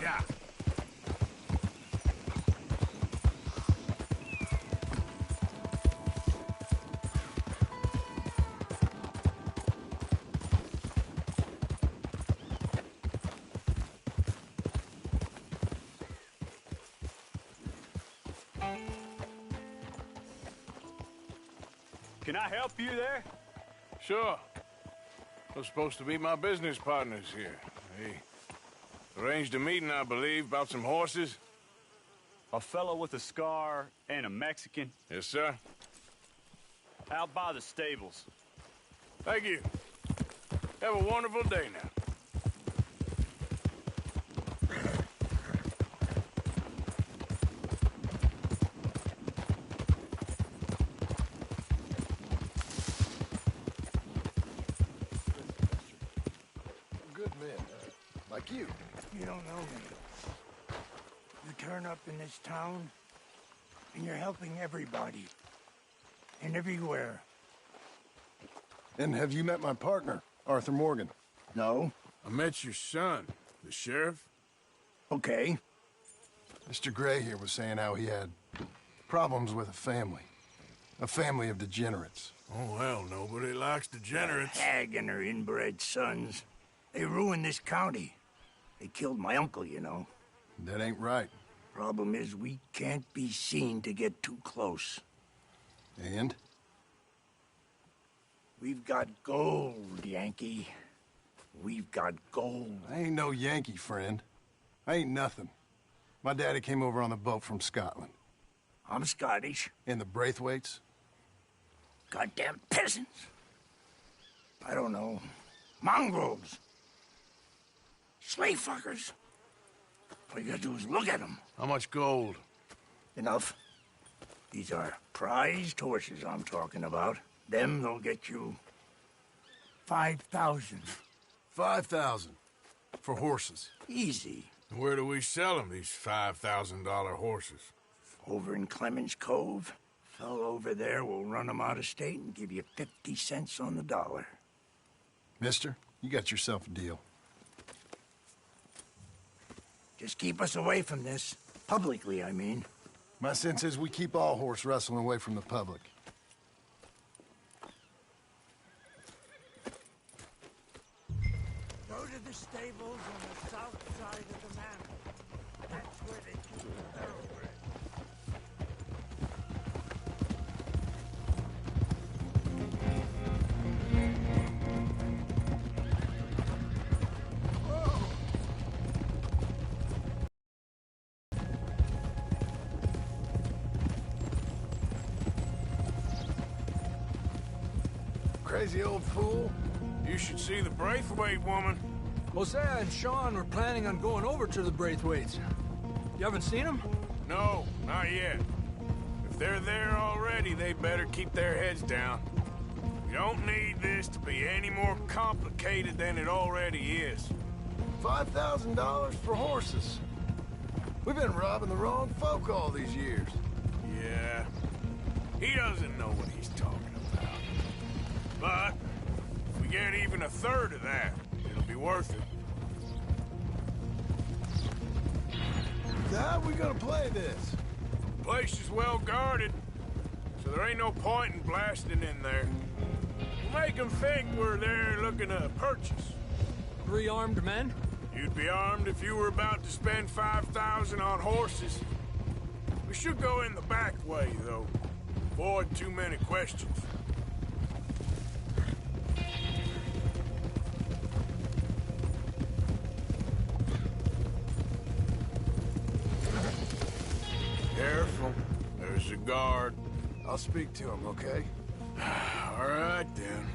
Yeah. Can I help you there? Sure. They're supposed to be my business partners here. They arranged a meeting, I believe, about some horses. A fellow with a scar and a Mexican Yes, sir. out by the stables. Thank you. Have a wonderful day now. Good men, like you. You don't know me. You turn up in this town, and you're helping everybody. And everywhere. And have you met my partner, Arthur Morgan? No? I met your son, the sheriff. Okay. Mr. Gray here was saying how he had problems with a family. A family of degenerates. Oh, well, nobody likes degenerates. Hag and her inbred sons. They ruined this county. They killed my uncle, you know. That ain't right. Problem is, we can't be seen to get too close. And? We've got gold, Yankee. We've got gold. I ain't no Yankee, friend. I ain't nothing. My daddy came over on the boat from Scotland. I'm Scottish. And the Braithwaites? Goddamn peasants. I don't know. Mongrels. Slave fuckers. All you gotta do is look at them. How much gold? Enough. These are prized horses I'm talking about. Them, they'll get you 5,000. 5,000. For horses. Easy. Where do we sell them, these $5,000 horses? Over in Clemens Cove. Fellow over there will run them out of state and give you 50 cents on the dollar. Mister, you got yourself a deal. Just keep us away from this. Publicly, I mean. My sense is we keep all horse rustling away from the public. Go to the stables on the south side of the manor. That's where they keep the thoroughbreds. Crazy old fool. You should see the Braithwaite woman. Hosea and Sean were planning on going over to the Braithwaites. You haven't seen them? No, not yet. If they're there already, they better keep their heads down. We don't need this to be any more complicated than it already is. $5,000 for horses. We've been robbing the wrong folk all these years. Yeah, he doesn't know what he's talking about. But if we get even a third of that, it'll be worth it. So how we gonna play this? The place is well guarded, so there ain't no point in blasting in there. We'll make them think we're there looking to purchase. 3 armed men? You'd be armed if you were about to spend 5,000 on horses. We should go in the back way, though. Avoid too many questions. Careful. There's a guard. I'll speak to him, okay? All right, then.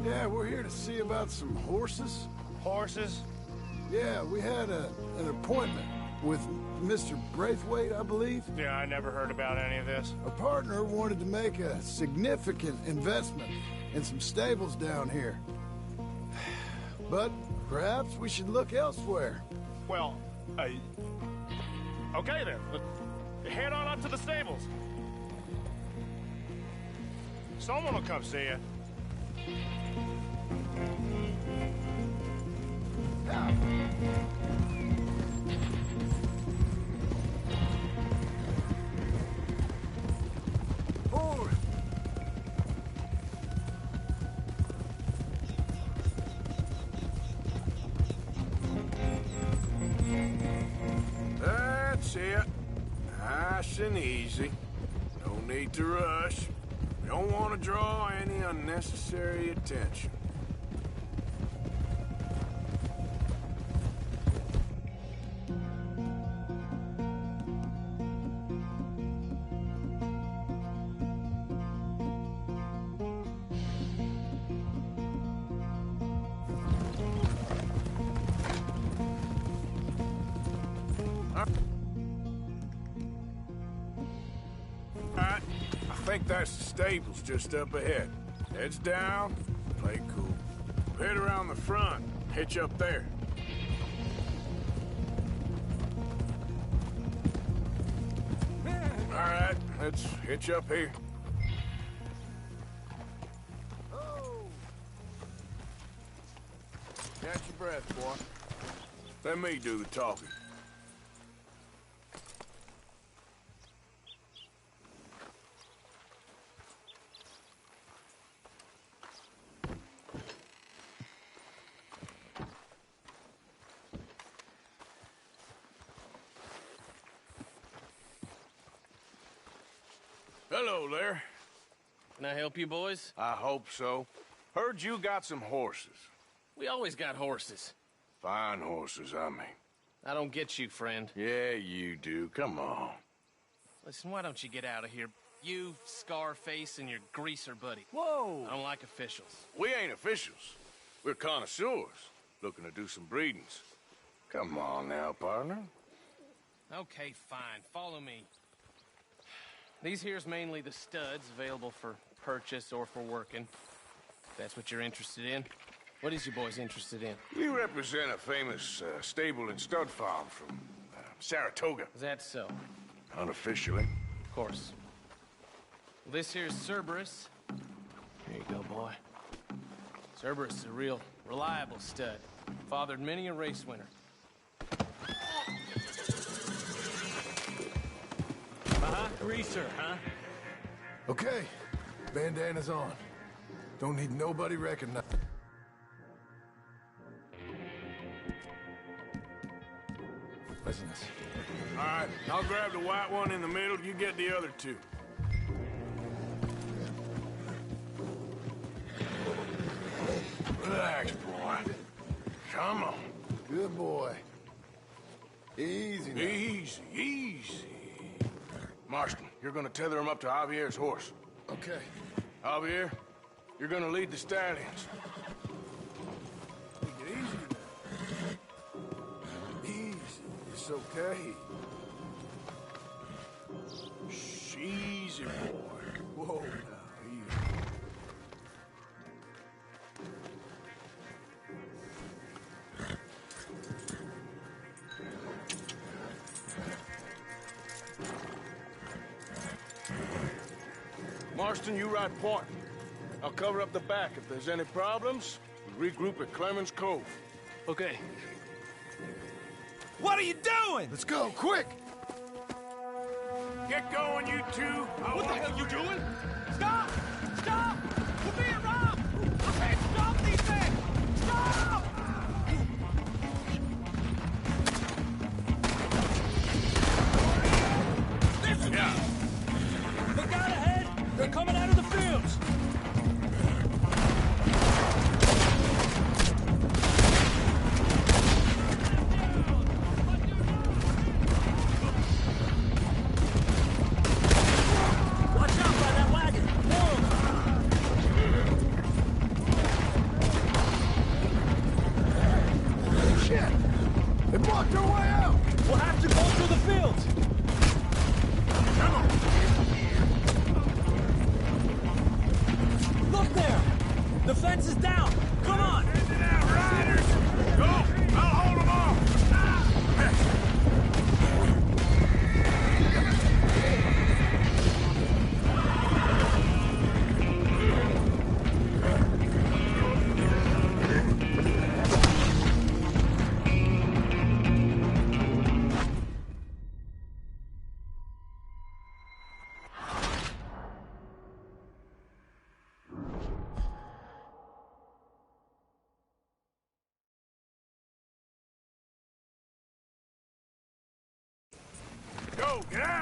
Yeah, we're here to see about some horses. Horses? Yeah, we had an appointment with Mr. Braithwaite, I believe. Yeah, I never heard about any of this. A partner wanted to make a significant investment in some stables down here. But perhaps we should look elsewhere. Well, okay then. Head on up to the stables. Someone will come see you. Forward! That's it. Nice and easy. No need to rush. We don't want to draw any unnecessary attention. Alright, I think that's the stables just up ahead. Heads down, play cool. Head around the front, hitch up there. Alright, let's hitch up here. Catch your breath, boy. Let me do the talking. Hello there. Can I help you, boys? I hope so. Heard you got some horses. We always got horses. Fine horses, I mean. I don't get you, friend. Yeah, you do. Come on. Listen, why don't you get out of here? You, Scarface, and your greaser buddy. Whoa! I don't like officials. We ain't officials. We're connoisseurs, looking to do some breedings. Come on now, partner. Okay, fine. Follow me. These here's mainly the studs available for purchase or for working. If that's what you're interested in. What is you boys interested in? We represent a famous stable and stud farm from Saratoga, Is that so? unofficially. Of course. Well, this here's Cerberus. Here you go, boy. Cerberus is a real reliable stud. Fathered many a race winner. Greaser, huh? Okay, bandana's on. Don't need nobody recognized. Business. All right, I'll grab the white one in the middle. You get the other two. Relax, boy. Come on. Good boy. Easy now. Easy, easy. Marston, you're gonna tether him up to Javier's horse. Okay. Javier, you're gonna lead the stallions. Take it easy now. Easy. It's okay. Easy, boy. Whoa, now, easy. Marston, you ride point. I'll cover up the back. If there's any problems, we regroup at Clemens Cove. Okay. What are you doing? Let's go, quick! Get going, you two. What the hell you doing? Stop! Stop! We're being robbed! Okay, stop these things! Stop! Listen! Yeah. Look out ahead! They're coming out of the fields! Watch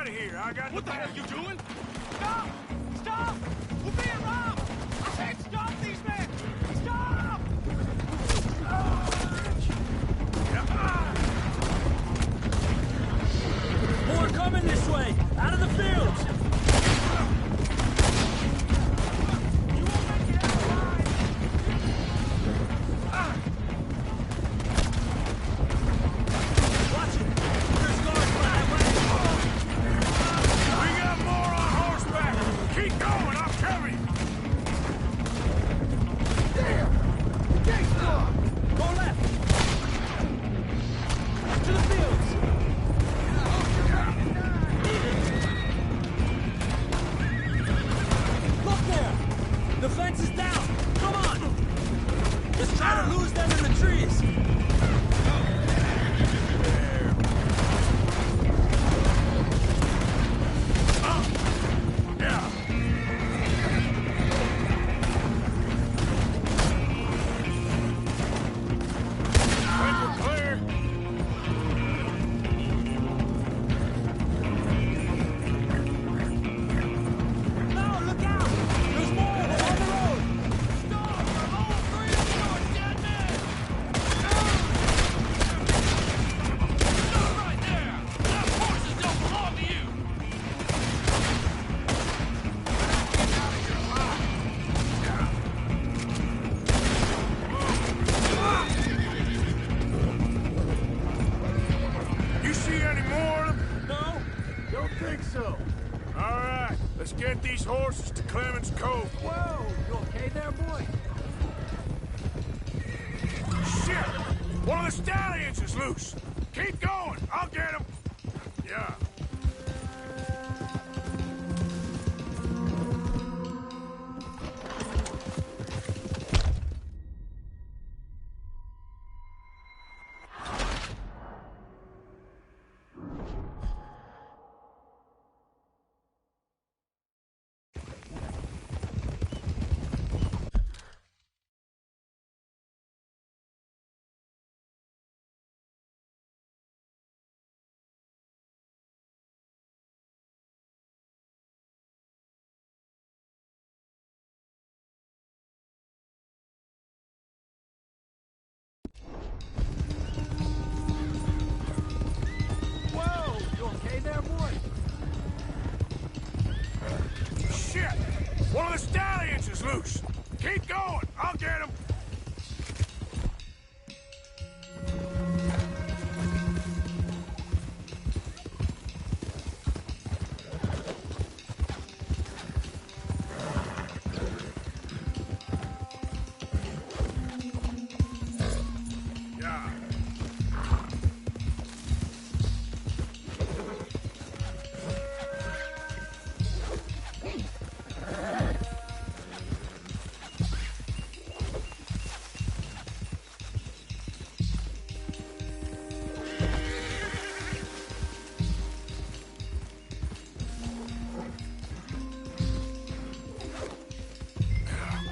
out of here. I got What the hell are you doing? Stop! Stop! We're being robbed! I said stop these men! Stop! More coming this way! Out of the fields! You won't make it out alive! Watch it! There's guards by that way! We got more on horseback! Keep going, I'll cover you! Damn! Gate's blocked! Go left! To the fields! Look there! The fence is down! Come on! Let's try to lose them in the trees! Yeah. Think we're clear? No, look out! There's more! They're on the road! Stop! All three of you are dead men! Stop right there! That horses don't belong to you! You see any more of them? No? Don't think so. All right, let's get these horses to Clemens Cove. Whoa! You okay there, boy? Shit! One of the stallions is loose. Keep going. I'll get him. Yeah. Whoa! You okay there, boy? Shit! One of the stallions is loose. Keep going. I'll get him. Yeah.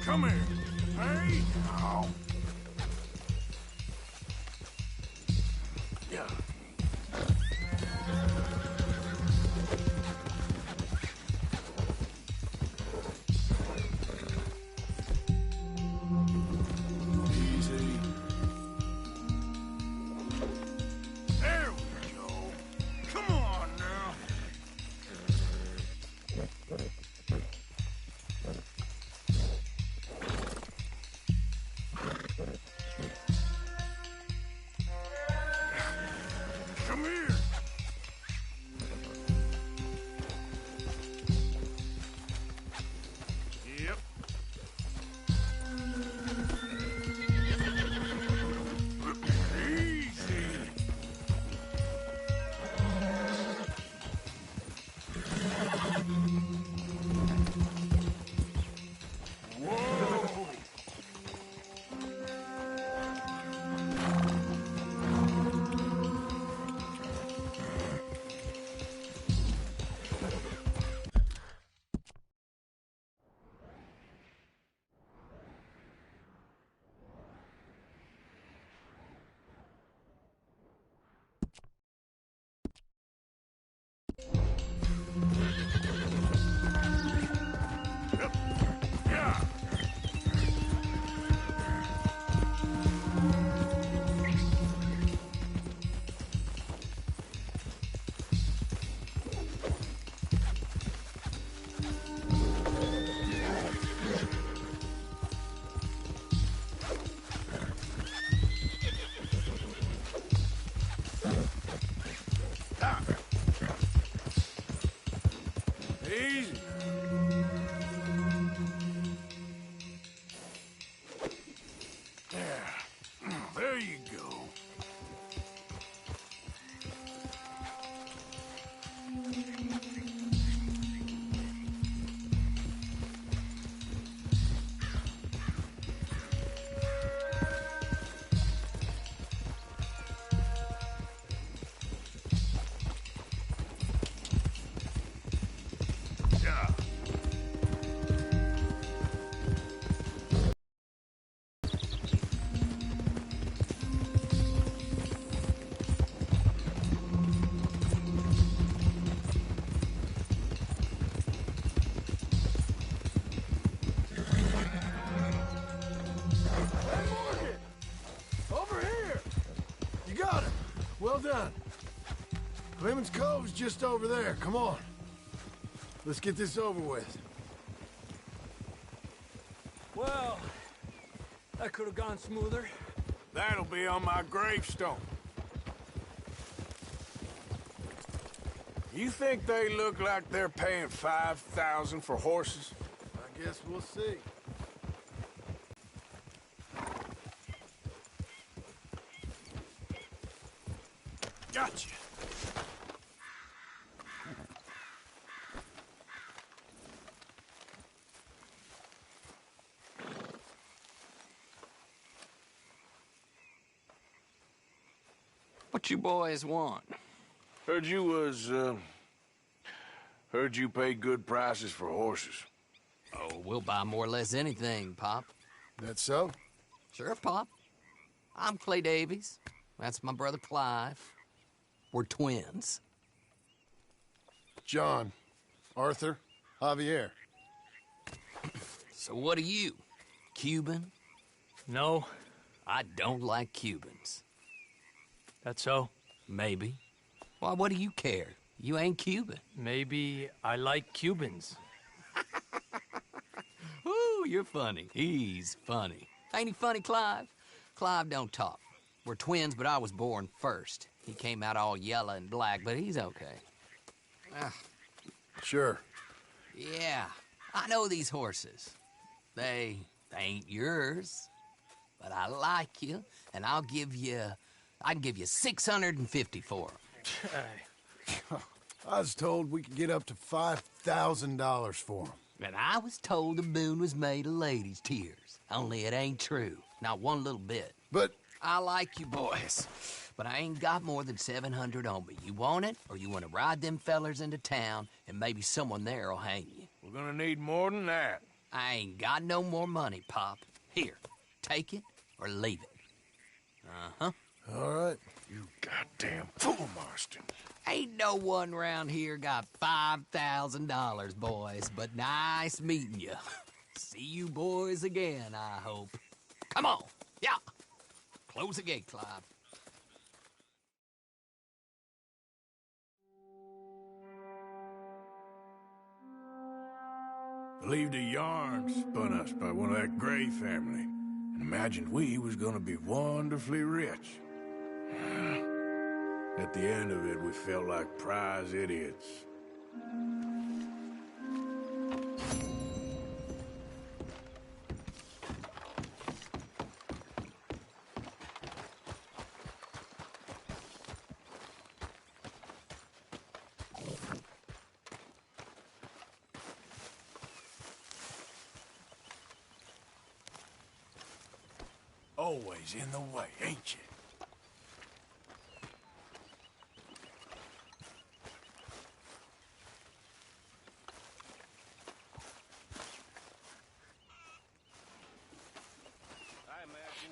Come here. Hey. Oh. Yeah. Easy. There we go. Come on now. Clemens Cove's just over there. Come on. Let's get this over with. Well, that could have gone smoother. That'll be on my gravestone. You think they look like they're paying 5,000 for horses? I guess we'll see. Gotcha. What you boys want? Heard you pay good prices for horses. Oh, we'll buy more or less anything, Pop. That so? Sure, Pop. I'm Clay Davies. That's my brother Clive. We're twins. John, Arthur, Javier. So what are you? Cuban? No, I don't like Cubans. that's so. Maybe. Why, what do you care? You ain't Cuban. Maybe I like Cubans. Ooh, you're funny. He's funny. Ain't he funny, Clive? Clive don't talk. We're twins, but I was born first. He came out all yellow and black, but he's okay. Sure. Yeah, I know these horses. They ain't yours. But I like you, and I can give you 650 for them. I was told we could get up to $5,000 for them. And I was told the moon was made of ladies' tears. Only it ain't true. Not one little bit. But I like you boys, but I ain't got more than 700 on me. You want it, or you want to ride them fellers into town, and maybe someone there'll hang you? We're gonna need more than that. I ain't got no more money, Pop. Here, take it or leave it. Uh-huh. all right. You goddamn fool, Marston. Ain't no one round here got $5,000, boys, but nice meeting you. See you boys again, I hope. Come on, yeah. Close the gate, Clive. Believed a yarn spun us by one of that Gray family, and imagined we was gonna be wonderfully rich. At the end of it, we felt like prize idiots. Always in the way, ain't you?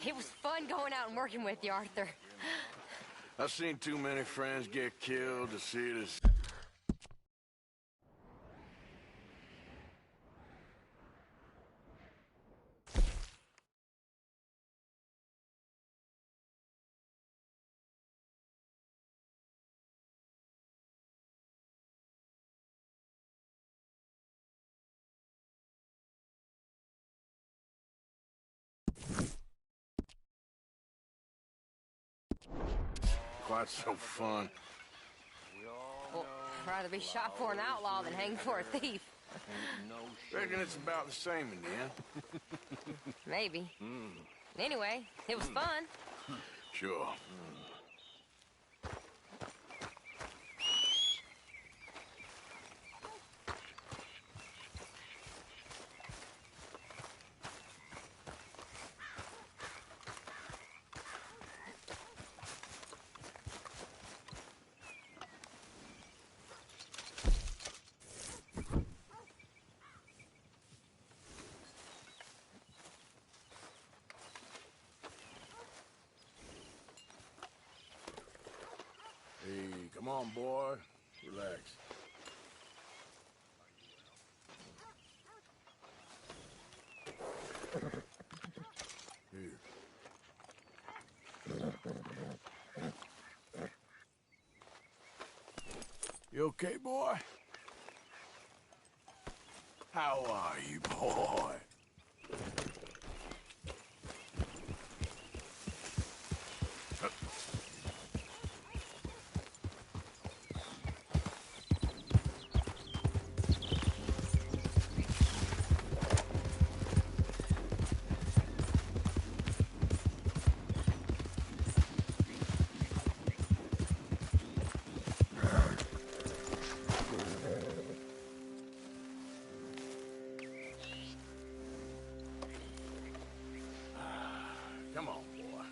It was fun going out and working with you, Arthur. I've seen too many friends get killed to see it as... Quite so fun. Well, I'd rather be shot for an outlaw than hanged for a thief. Reckon it's about the same in the end. Maybe. Anyway, it was fun. Sure. Hey, come on, boy. Relax. Here. You okay, boy? How are you, boy? Come on, boy.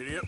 Idiot.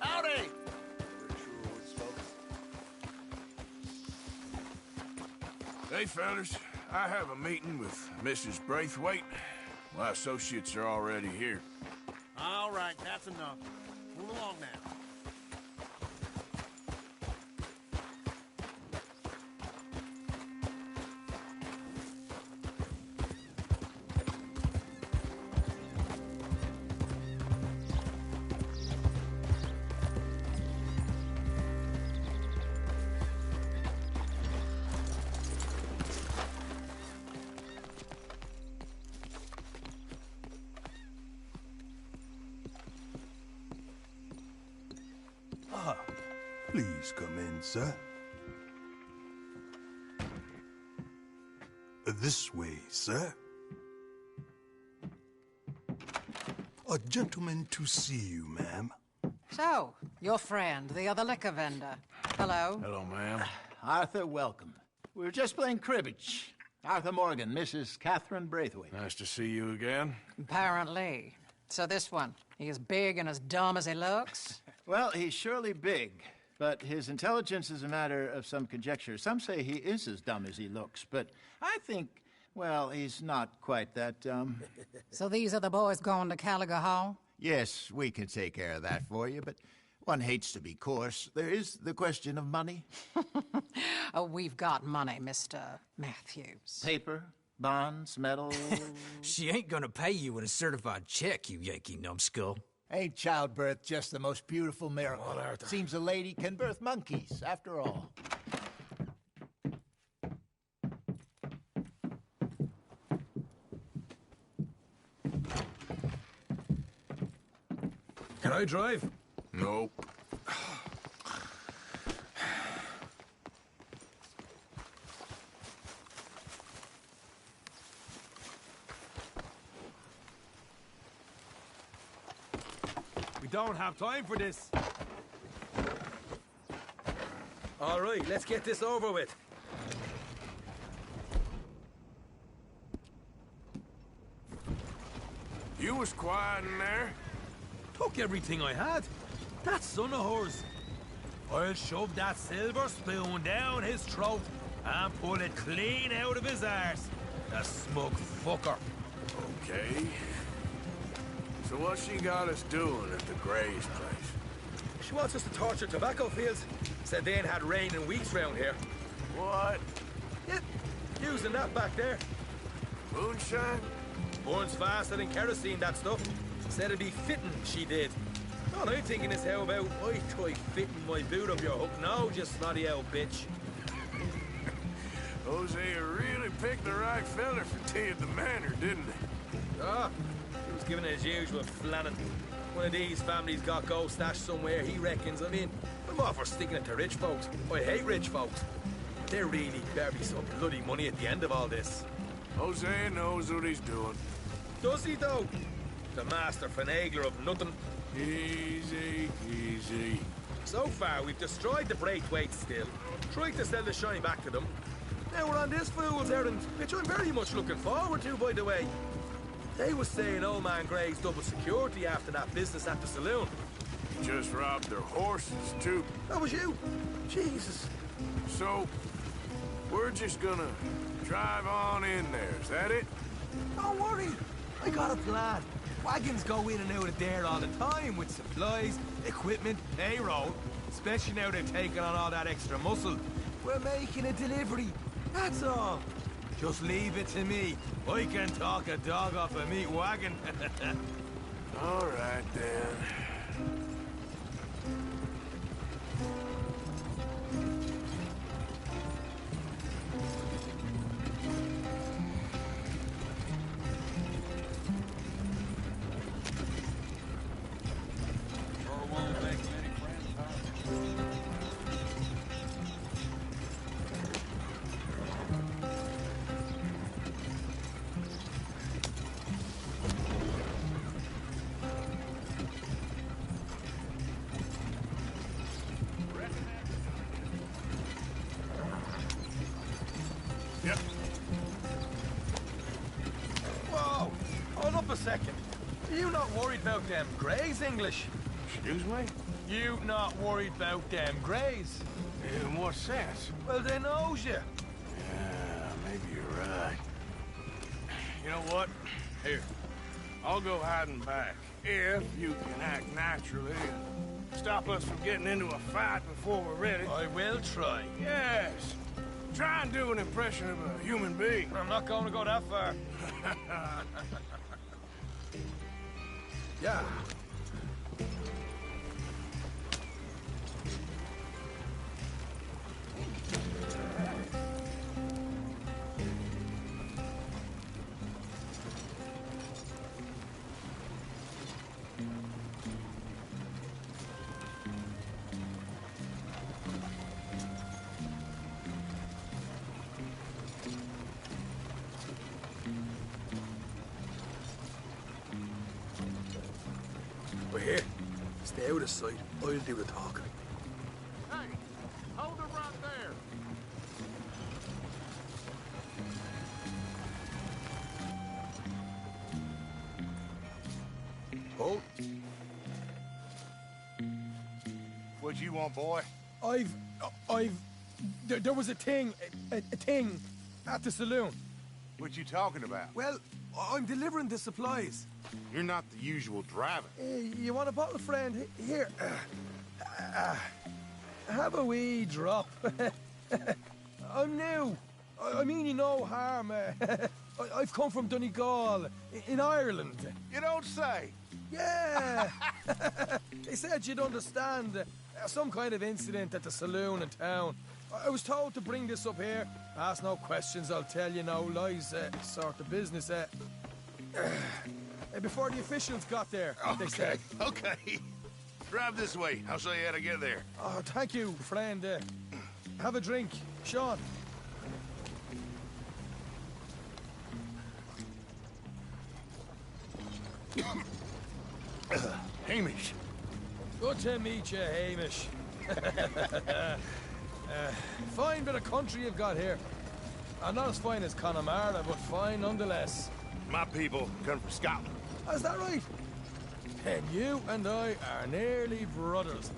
Howdy! Hey, fellas. I have a meeting with Mrs. Braithwaite. My associates are already here. All right, that's enough. Move along now. Please come in, sir. This way, sir. A gentleman to see you, ma'am. So, your friend, the other liquor vendor. Hello. Hello, ma'am. Arthur, welcome. We were just playing cribbage. Arthur Morgan, Mrs. Catherine Braithwaite. Nice to see you again. Apparently. So this one, he as big and as dumb as he looks? Well, he's surely big, but his intelligence is a matter of some conjecture. Some say he is as dumb as he looks, but I think, well, he's not quite that dumb. So these are the boys going to Caliga Hall? Yes, we can take care of that for you, but one hates to be coarse. There is the question of money. Oh, we've got money, Mr. Matthews. Paper, bonds, metal. She ain't gonna pay you with a certified check, you Yankee numbskull. Ain't childbirth just the most beautiful miracle? Well, seems a lady can birth monkeys, after all. Can I drive? Nope. We don't have time for this. All right, let's get this over with. You was quiet in there. Took everything I had. That son of hers. I'll shove that silver spoon down his throat and pull it clean out of his arse. The smug fucker. Okay. So what she got us doing at the Gray's place? She wants us to torture tobacco fields. Said they ain't had rain in weeks round here. What? Yeah, using that back there. Moonshine? Burns faster than kerosene, that stuff. Said it'd be fitting, she did. All I'm thinking is how about I try fitting my boot up your hook now, just snotty old bitch. Hosea really picked the right fella for teeing the manor, didn't he? Ah, he was giving it his usual flannin'. One of these families got gold stashed somewhere, he reckons. I mean, I'm all for sticking it to rich folks. I hate rich folks. There really better be some bloody money at the end of all this. Hosea knows what he's doing. Does he, though? The master finagler of nothing. Easy, easy. So far, we've destroyed the Braithwaite still, tried to sell the shine back to them. Now we're on this fool's errand, which I'm very much looking forward to, by the way. They was saying old man Gray's double security after that business at the saloon. Just robbed their horses, too. That was you? Jesus. So, we're just gonna drive on in there, is that it? Don't worry. I got a plan. Wagons go in and out of there all the time with supplies, equipment, payroll. Especially now they've taken on all that extra muscle. We're making a delivery. That's all. Just leave it to me. I can talk a dog off a meat wagon. All right, then. Whoa! Hold up a second. Are you not worried about them Greys, English? Excuse me? You not worried about them Greys? In what sense? Well, they knows you. Yeah, maybe you're right. You know what? Here, I'll go hiding back. If you can act naturally and stop us from getting into a fight before we're ready. I will try. Yes. Try and do an impression of a human being. I'm not going to go that far. Yeah. We're here. Stay out of sight. I'll do the talking. Hey, hold it right there. Hold. What you want, boy? There was a thing at the saloon. What you talking about? Well, I'm delivering the supplies. You're not the usual driver. You want a bottle, friend? Here. Have a wee drop. I'm new. I mean you no harm. I've come from Donegal, in Ireland. You don't say. Yeah. They said you'd understand. Some kind of incident at the saloon in town. I was told to bring this up here. Ask no questions, I'll tell you no lies, sort of business. Before the officials got there, they said. Okay. Drive this way. I'll show you how to get there. Oh, thank you, friend. Have a drink. Sean. Hamish. Good to meet you, Hamish. Fine bit of country you've got here. Not as fine as Connemara, but fine nonetheless. My people come from Scotland. Is that right? And you and I are nearly brothers.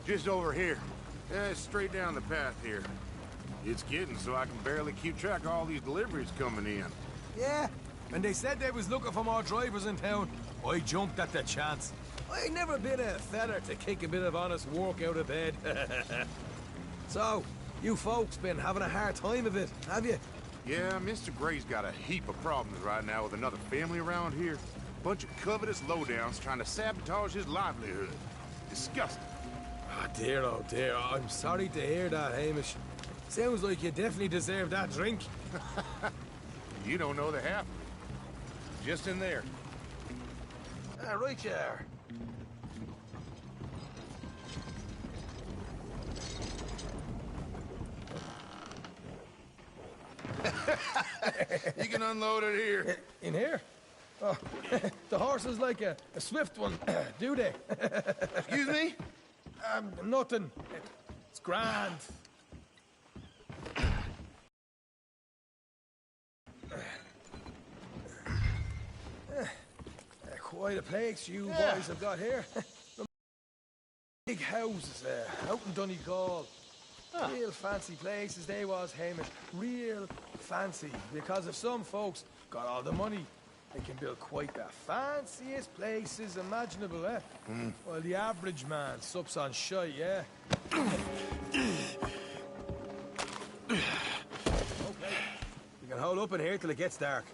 Just over here. Yeah, straight down the path here. It's getting so I can barely keep track of all these deliveries coming in. Yeah, and they said they was looking for more drivers in town. I jumped at the chance. I ain't never been a feller to kick a bit of honest work out of bed. So, you folks been having a hard time of it, have you? Yeah, Mr. Gray's got a heap of problems right now with another family around here. Bunch of covetous lowdowns trying to sabotage his livelihood. Disgusting. Oh dear, I'm sorry to hear that, Hamish. Sounds like you definitely deserve that drink. You don't know the half of it. Just in there. Right there. You can unload it here. In here? Oh, the horse is like a swift one, do they? Excuse me? Nothing. It's grand. Quite a place you boys have got here. Big houses out in Donegal. Real fancy places they was, Hamish. Real fancy. Because if some folks got all the money, they can build quite the fanciest places imaginable, eh? While the average man sups on shite, yeah? Okay. You can hold up in here till it gets dark.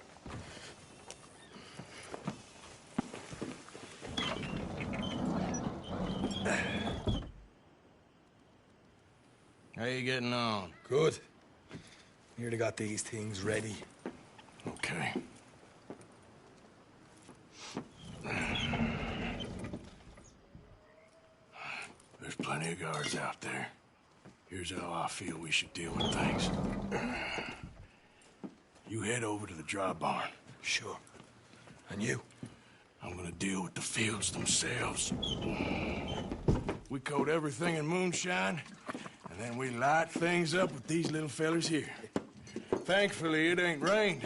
How you getting on? Good. Nearly got these things ready. Okay. There's plenty of guards out there. Here's how I feel we should deal with things. You head over to the dry barn. Sure. And you? I'm gonna deal with the fields themselves. We coat everything in moonshine, and then we light things up with these little fellers here. Thankfully, it ain't rained,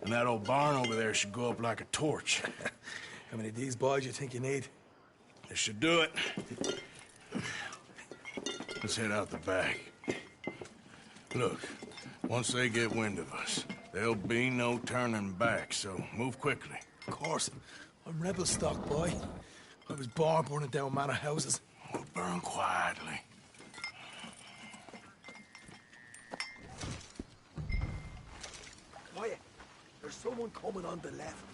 and that old barn over there should go up like a torch. How many of these boys you think you need? This should do it. Let's head out the back. Look, once they get wind of us, there'll be no turning back, so move quickly. Of course. I'm rebel stock, boy. I was born burning down manor houses. We'll burn quietly. Quiet. There's someone coming on the left.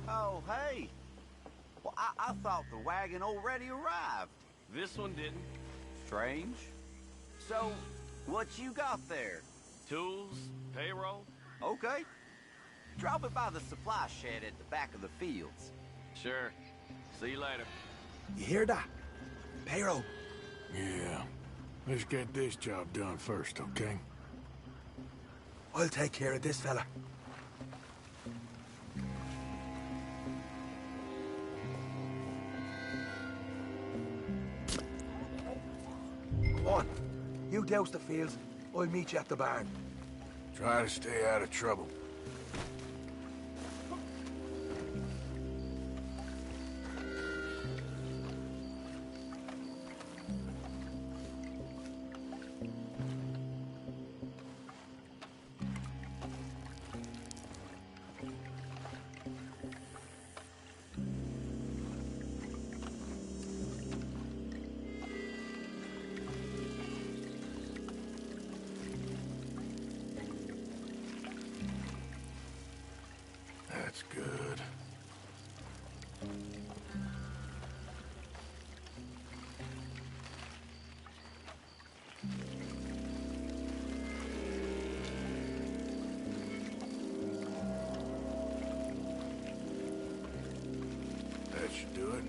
Oh, hey. Well, I thought the wagon already arrived. This one didn't. Strange. So, what you got there? Tools, payroll. Okay. Drop it by the supply shed at the back of the fields. Sure. See you later. You hear that? Payroll. Yeah. Let's get this job done first, okay? I'll take care of this fella. Come on. You douse the fields. I'll meet you at the barn. Try to stay out of trouble. That's good. That should do it.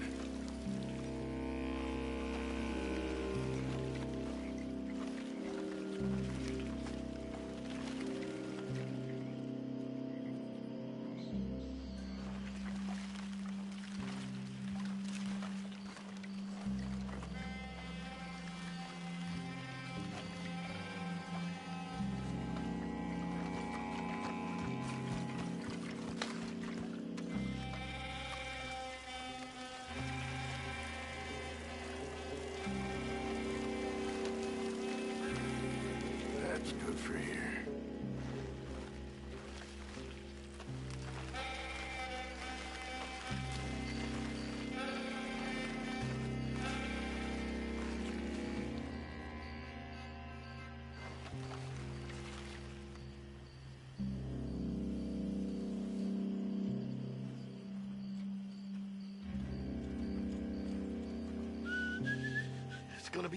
That's good for here.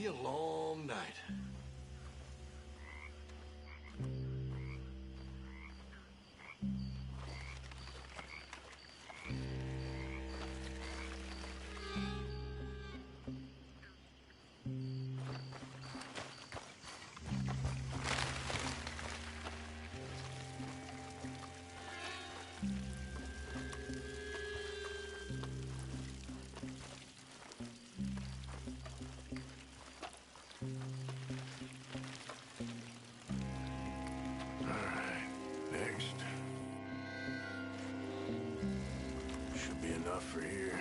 be a long night. Should be enough for here.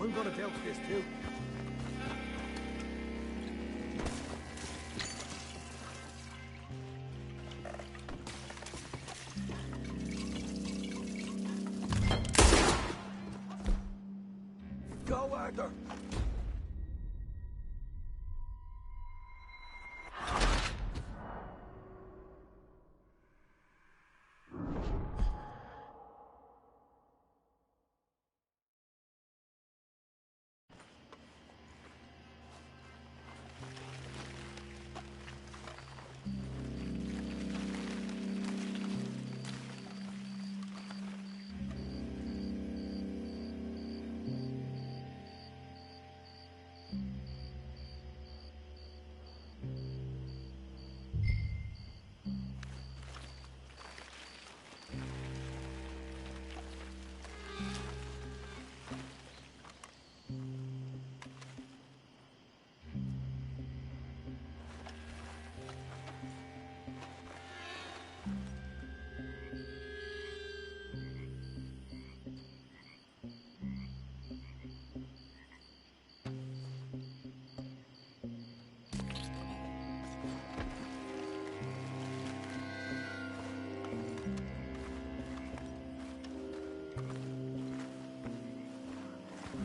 I'm gonna deal with this too. Go, Arthur!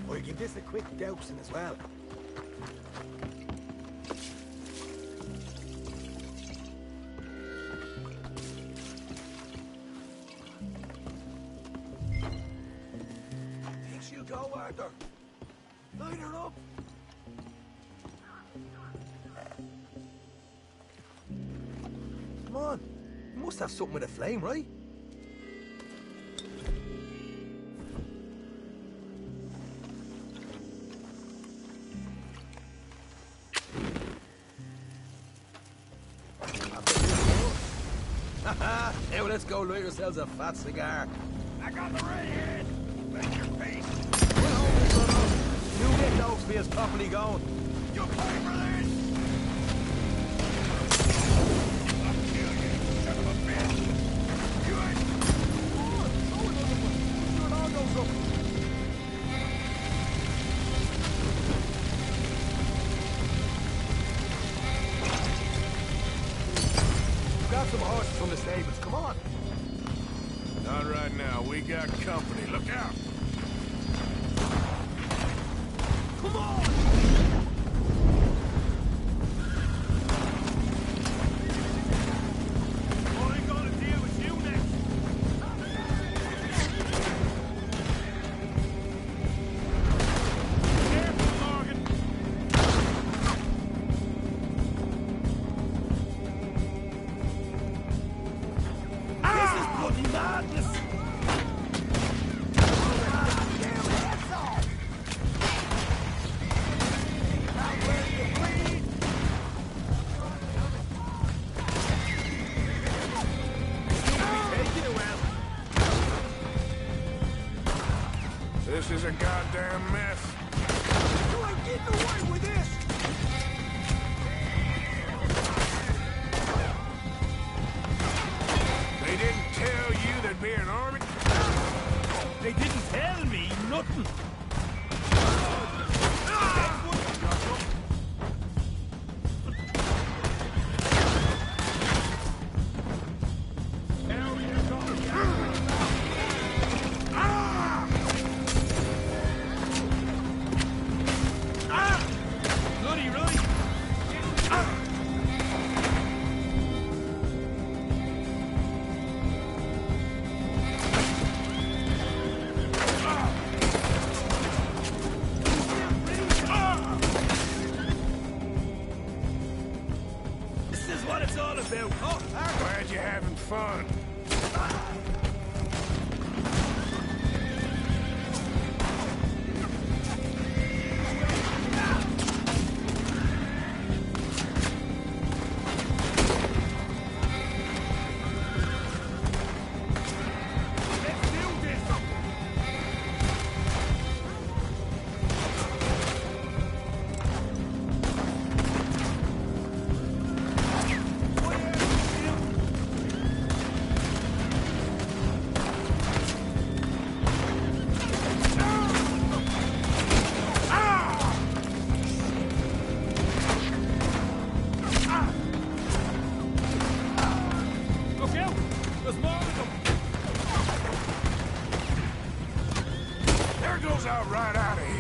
Or give this a quick dousing as well. Think she'll go, Arthur? Light her up! Come on. You must have something with a flame, right? Now let's go light ourselves a fat cigar. I got the red head. Make your face. You get those beers properly going. You pay for this? I'll kill you, son of a bitch. You ain't... Doing all those up. Grab some horses from the stables, come on. got company. Look out! Come on! I ain't gonna deal with you next. Careful, Morgan. This is bloody madness! This is a goddamn mess. You ain't getting away with this! They didn't tell you there'd be an army? They didn't tell me nothing. Bloody right! This is what it's all about. Oh, Glad you're having fun. look out! There's more of them. There goes out right out of here.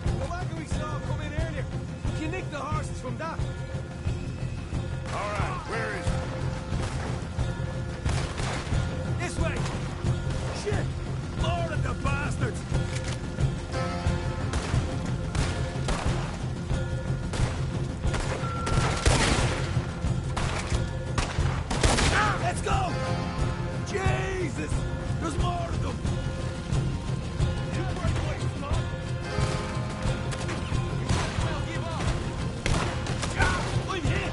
The wagon we saw come in earlier. You nicked the horses from that. All right, where is it? This way. Shit! More of the bastards. Let's go! Jesus! There's more of them! I'm hit!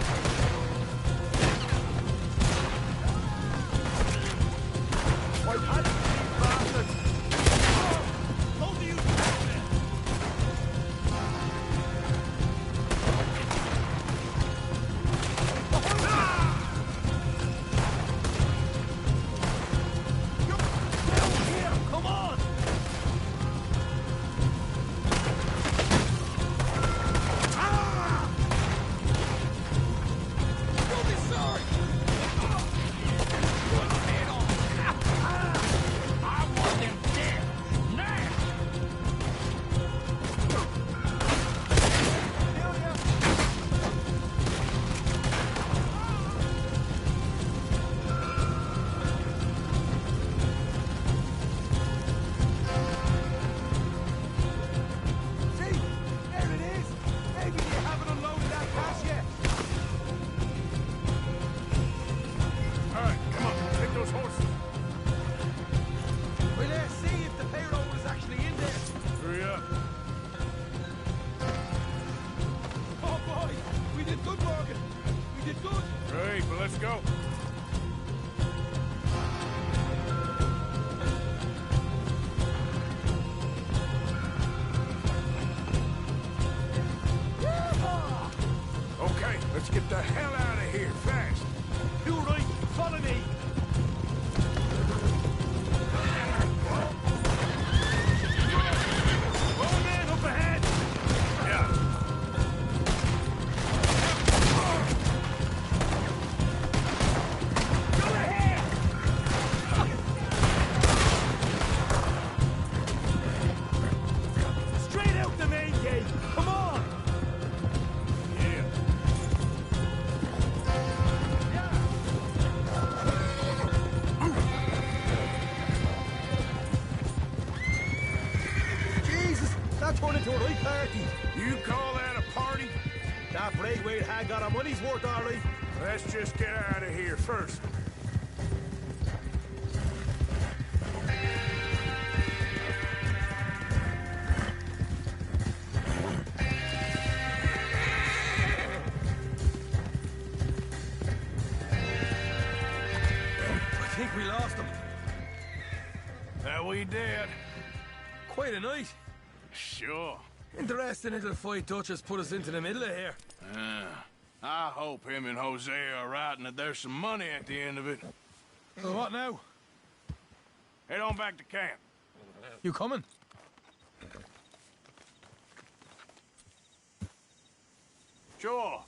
Good, Morgan. We did good. Great, but let's go. Okay, let's get the hell out of here, fast. You right. Follow me. One man up ahead. Yeah. Go ahead. Straight out the main gate. Come on. Yeah. Jesus, that turned into a right party. You call that a party? That Braithwaite had got our money's worth, all right. Let's just get out of here first. I think we lost him. That we did. Quite a night. Sure. Interesting little fight Duchess put us into the middle of here. I hope him and Hosea are right and that there's some money at the end of it. Well, what now? Head on back to camp. You coming? Sure.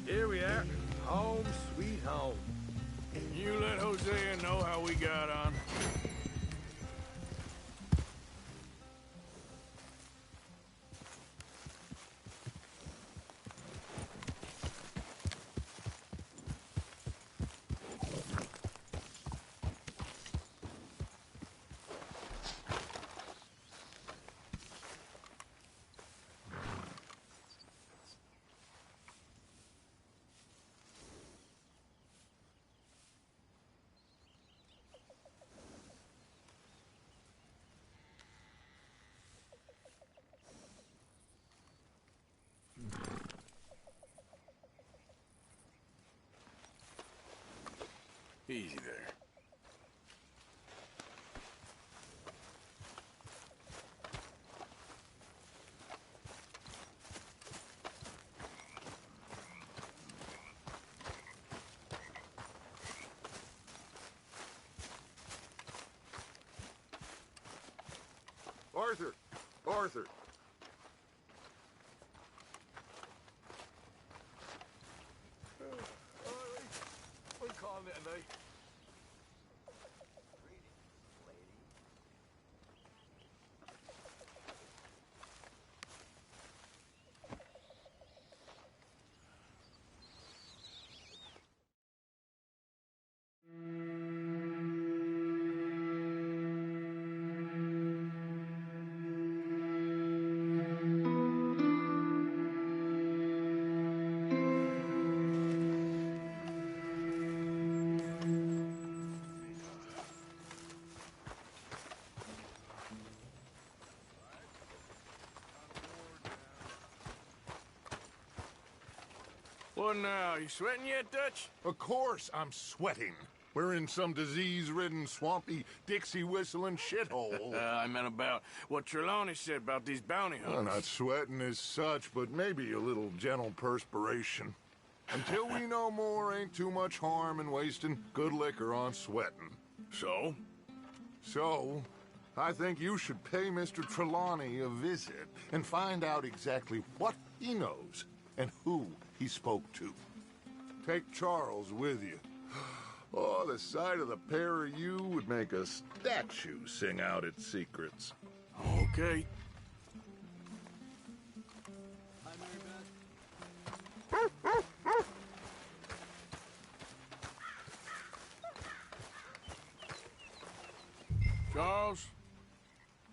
Here we are. Home sweet home. You let Hosea know how we got on. Easy there. Arthur! Arthur! We're calling it a night. What now? You sweating yet, Dutch? Of course I'm sweating. We're in some disease-ridden, swampy, Dixie-whistling shithole. I meant about what Trelawney said about these bounty hunters. I'm not sweating as such, but maybe a little gentle perspiration. Until we know more, ain't too much harm in wasting good liquor on sweating. So? So, I think you should pay Mr. Trelawney a visit and find out exactly what he knows and who he spoke to. Take Charles with you. Oh, the sight of the pair of you would make a statue sing out its secrets. Okay. Charles,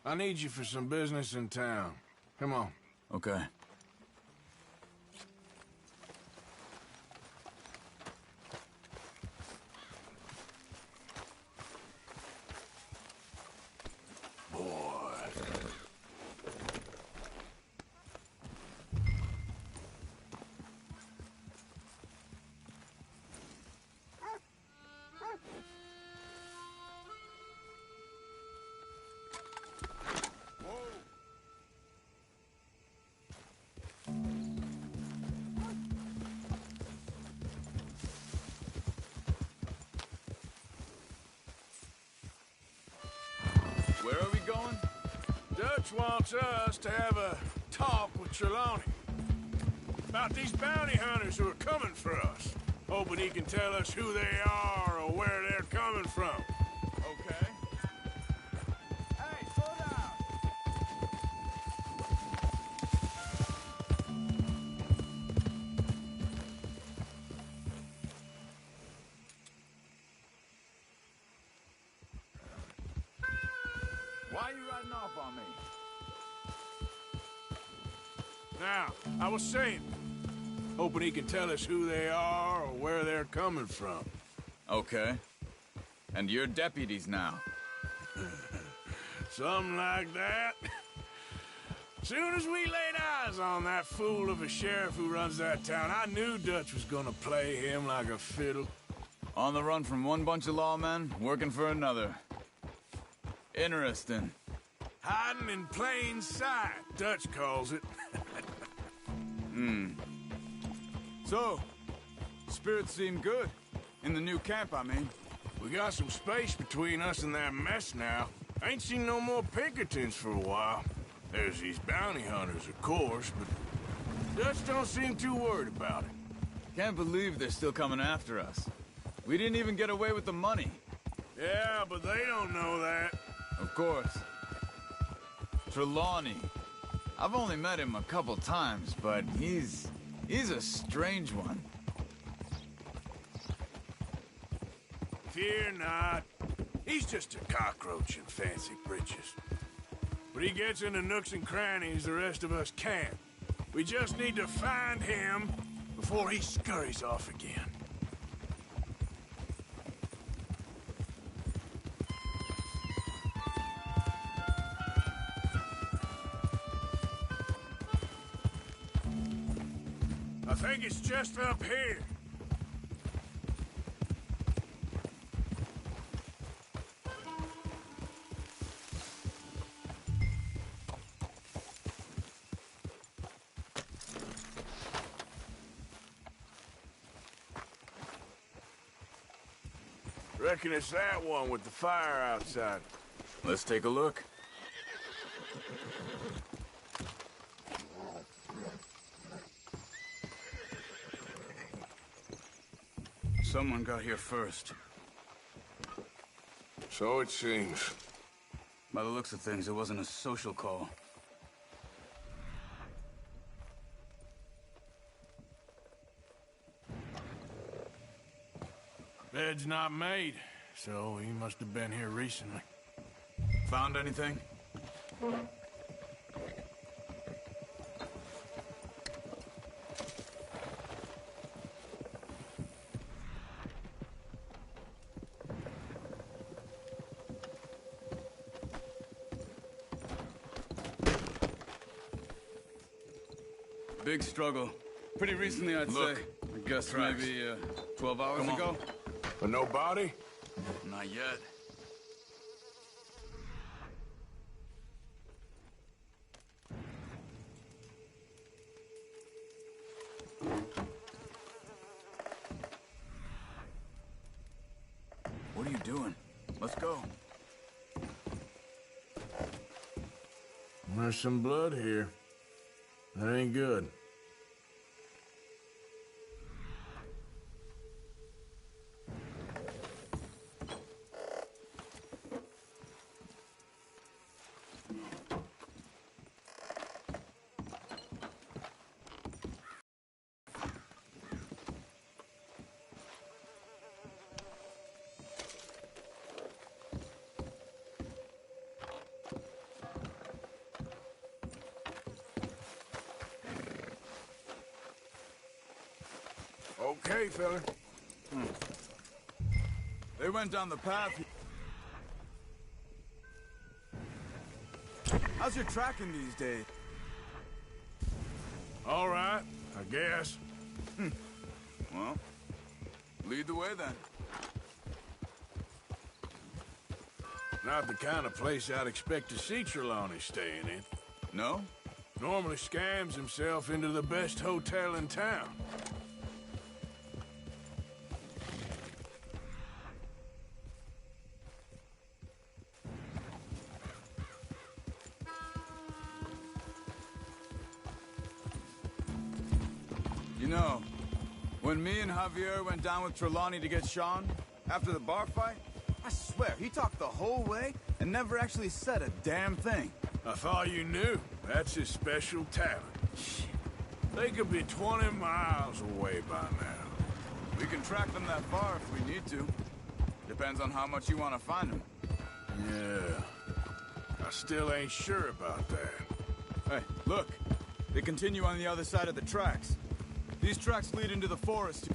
I need you for some business in town. Come on. Okay. Where are we going? Dutch wants us to have a talk with Trelawney about these bounty hunters who are coming for us. Hoping he can tell us who they are or where they're coming from. Okay. Hey, slow down! Why are you riding off on me? Now, I was saying, hoping he can tell us who they are or where they're coming from. Okay. And you're deputies now. Something like that. Soon as we laid eyes on that fool of a sheriff who runs that town, I knew Dutch was gonna play him like a fiddle. On the run from one bunch of lawmen, working for another. Interesting. Hiding in plain sight, Dutch calls it. So, spirits seem good. In the new camp, I mean. We got some space between us and that mess now. Ain't seen no more Pinkertons for a while. There's these bounty hunters, of course, but Dutch don't seem too worried about it. Can't believe they're still coming after us. We didn't even get away with the money. Yeah, but they don't know that. Of course. Trelawney. I've only met him a couple times, but he's a strange one. Fear not. He's just a cockroach in fancy breeches. But he gets into nooks and crannies the rest of us can't. We just need to find him before he scurries off again. I think it's just up here. Reckon it's that one with the fire outside. Let's take a look. Someone got here first. So it seems. By the looks of things, it wasn't a social call. Bed's not made, so he must have been here recently. Found anything? Big struggle. Pretty recently, I'd say. I guess Tracks. maybe 12 hours Come on. ago. But no body? Not yet. What are you doing? Let's go. There's some blood here. That ain't good. Okay, fella. They went down the path. How's your tracking these days? All right, I guess. Well, lead the way then. Not the kind of place I'd expect to see Trelawney staying in. No? Normally scams himself into the best hotel in town. You know, when me and Javier went down with Trelawney to get Sean, after the bar fight, I swear, he talked the whole way and never actually said a damn thing. I thought you knew. That's his special talent. They could be 20 miles away by now. We can track them that far if we need to. Depends on how much you want to find them. Yeah. I still ain't sure about that. Hey, look. They continue on the other side of the tracks. These tracks lead into the forest.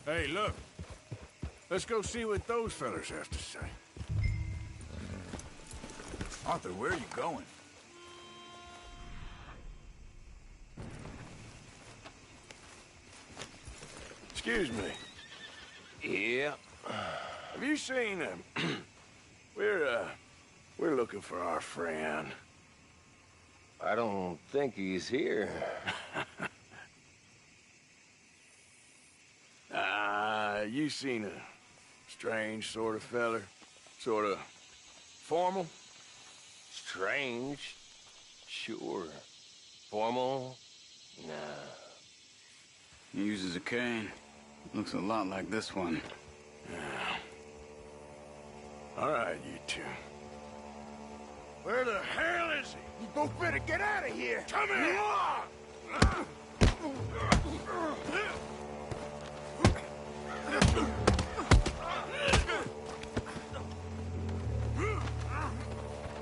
Hey, look. Let's go see what those fellas have to say. Arthur, where are you going? Excuse me. Yeah. Have you seen him? We're looking for our friend. I don't think he's here. You seen a strange sort of feller? Sort of formal? Strange? Sure. Formal? Nah. He uses a cane. Looks a lot like this one. Yeah. All right, you two. Where the hell is he? You both better get out of here! Come here!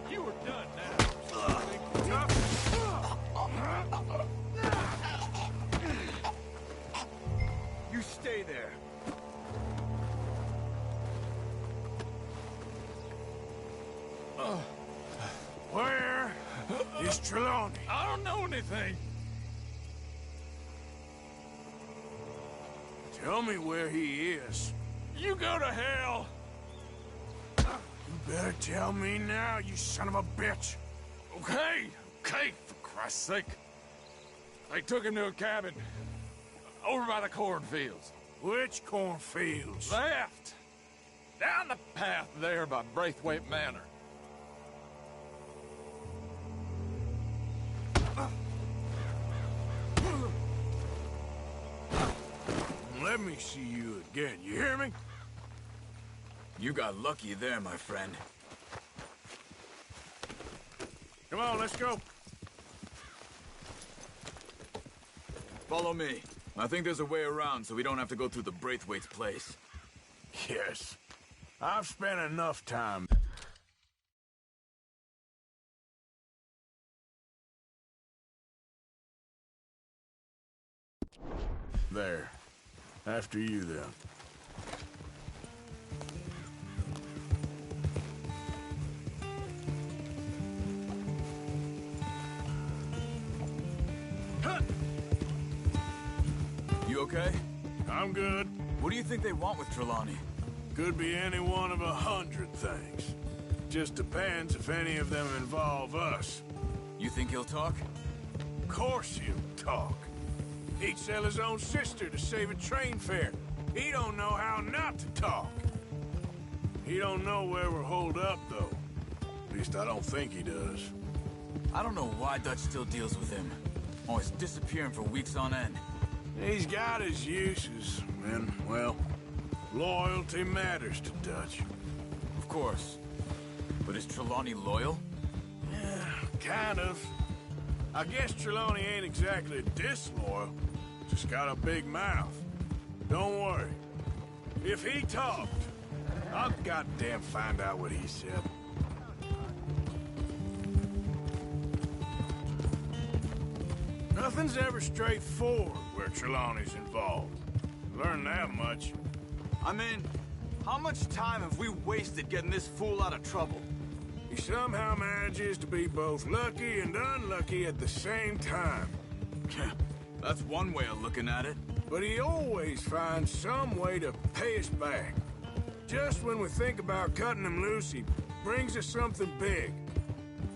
You were done now. You stay there. Where is Trelawney? I don't know anything. Tell me where he is. You go to hell. You better tell me now, you son of a bitch. Okay, for Christ's sake. They took him to a cabin over by the cornfields. Which cornfields? Left. Down the path there by Braithwaite Manor. Let me see you again, you hear me? You got lucky there, my friend. Come on, let's go. Follow me. I think there's a way around so we don't have to go through the Braithwaite's place. Yes. I've spent enough time. There. After you, then. You okay? I'm good. What do you think they want with Trelawney? Could be any one of 100 things. Just depends if any of them involve us. You think he'll talk? Of course he'll talk. He'd sell his own sister to save a train fare. He don't know how not to talk. He don't know where we're holed up, though. At least I don't think he does. I don't know why Dutch still deals with him. Always disappearing for weeks on end. He's got his uses, and, well, loyalty matters to Dutch. Of course. But is Trelawney loyal? Yeah, kind of. I guess Trelawney ain't exactly disloyal. Just got a big mouth. Don't worry. If he talked, I'll goddamn find out what he said. Nothing's ever straightforward where Trelawney's involved. Learn that much. I mean, how much time have we wasted getting this fool out of trouble? He somehow manages to be both lucky and unlucky at the same time. That's one way of looking at it. But he always finds some way to pay us back. Just when we think about cutting him loose, he brings us something big.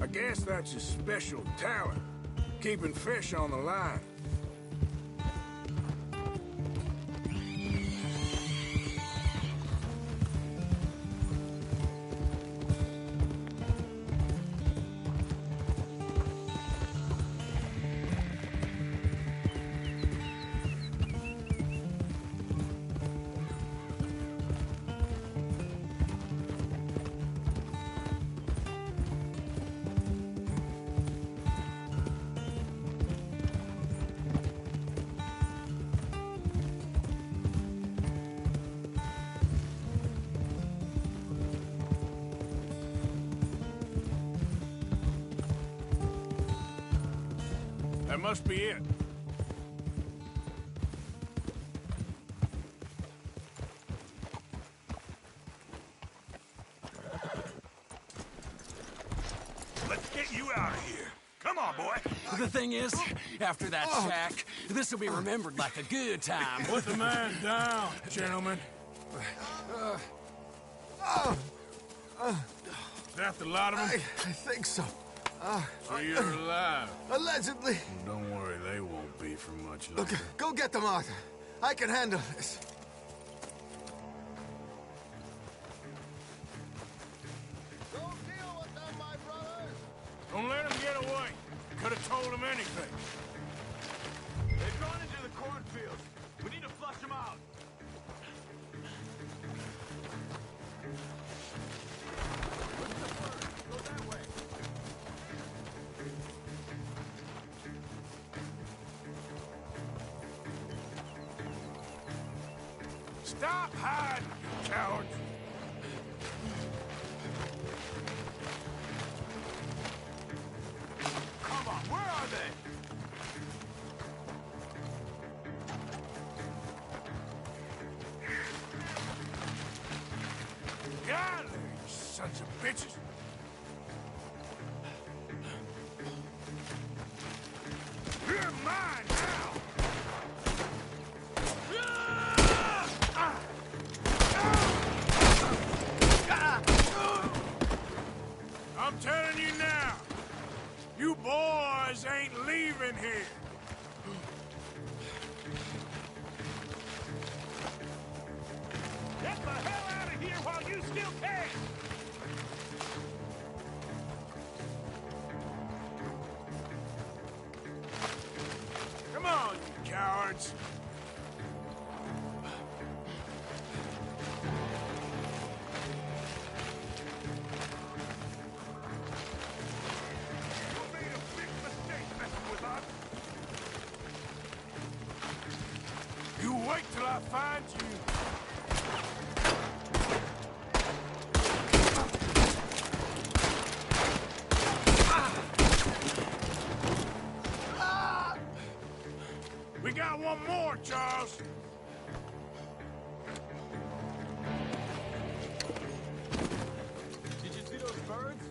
I guess that's his special talent, keeping fish on the line. That must be it. Let's get you out of here. Come on, boy. The thing is, after that shack, this will be remembered like a good time. Put the man down, gentlemen. Is that the lot of them? I think so. So you're alive? Allegedly. Don't worry, they won't be for much longer. Look, go get them, Arthur. I can handle this. Don't let them get away. Could have told them anything. They've gone into the cornfields. We need to flush them out. Go that way. Stop hiding, you cowards. Come on, where are they? Get out of there, you sons of bitches. You're mine now. I'm telling you now, you boys ain't leaving here. Get the hell out of here while you still can! Come on, you cowards! You wait till I find you. We got one more, Charles. Did you see those birds?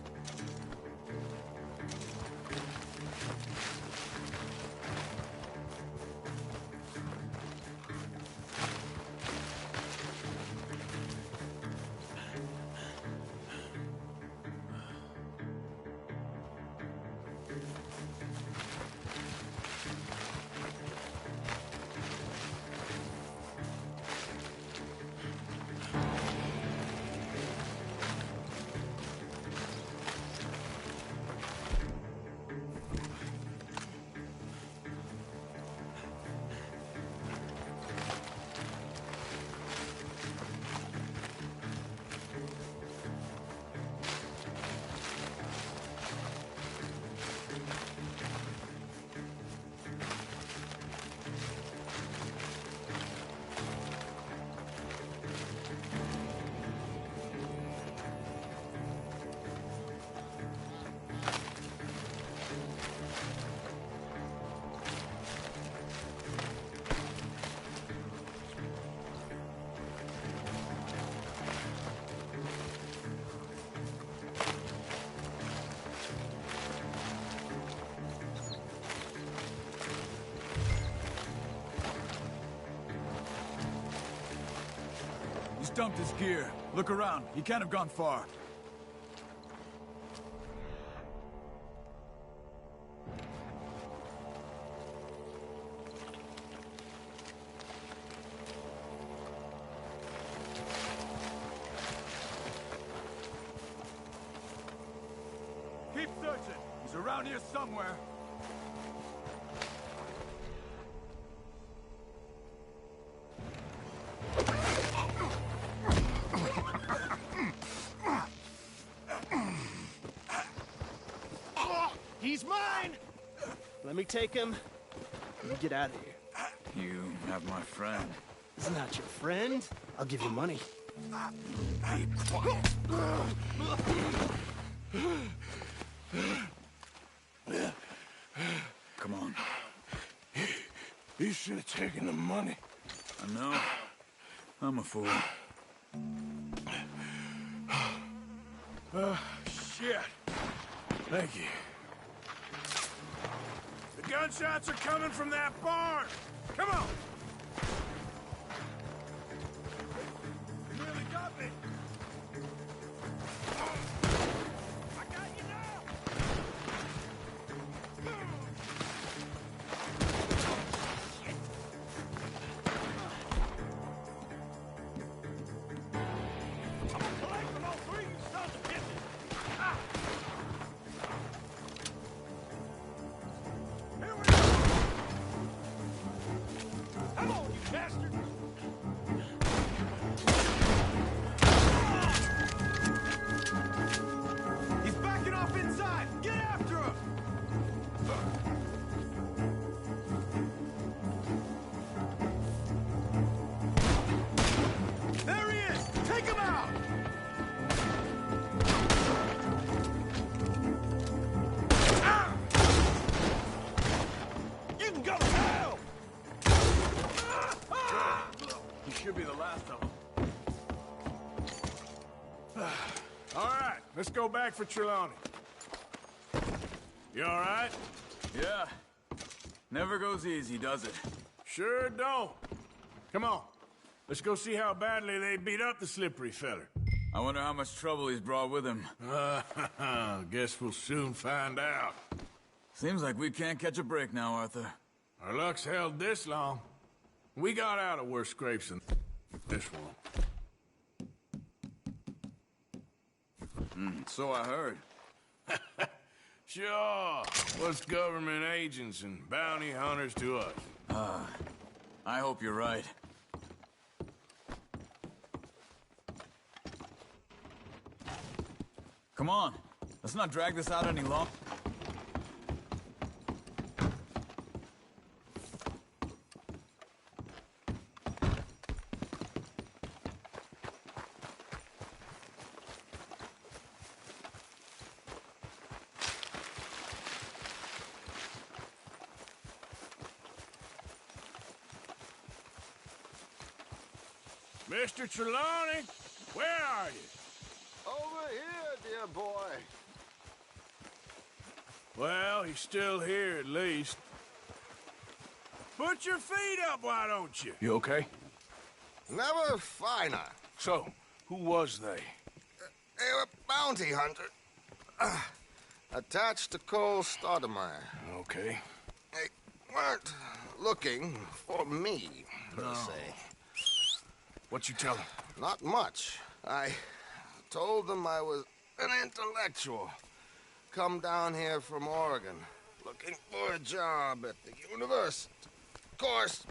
dumped his gear. Look around. He can't have gone far. Keep searching. He's around here somewhere. He's mine! Let me take him. You get out of here. You have my friend. He's not your friend. I'll give you money. Be quiet. Come on. You should have taken the money. I know. I'm a fool. Shit. Thank you. The gunshots are coming from that barn. Come on. You nearly got me. I got you now. I'm gonna collect from all three of you sons of bitches. Ah! Here we go. Come on, you bastard. He's backing off inside. Get after him. There he is. Take him out. Ah! You can go to hell. You should be the last of them. All right, let's go back for Trelawney. You all right? Yeah. Never goes easy, does it? Sure don't. Come on. Let's go see how badly they beat up the slippery feller. I wonder how much trouble he's brought with him. Guess we'll soon find out. Seems like we can't catch a break now, Arthur. Our luck's held this long. We got out of worse scrapes than this one. So I heard. Sure. What's government agents and bounty hunters to us? I hope you're right. Come on. Let's not drag this out any longer. Mr. Trelawney, where are you? Over here, dear boy. Well, he's still here at least. Put your feet up, why don't you? You okay? Never finer. So, who was they? They were bounty hunter. Attached to Cole Stoudemire. Okay. They weren't looking for me, per se. What you tell them? Not much. I told them I was an intellectual. Come down here from Oregon, looking for a job at the university. Of course,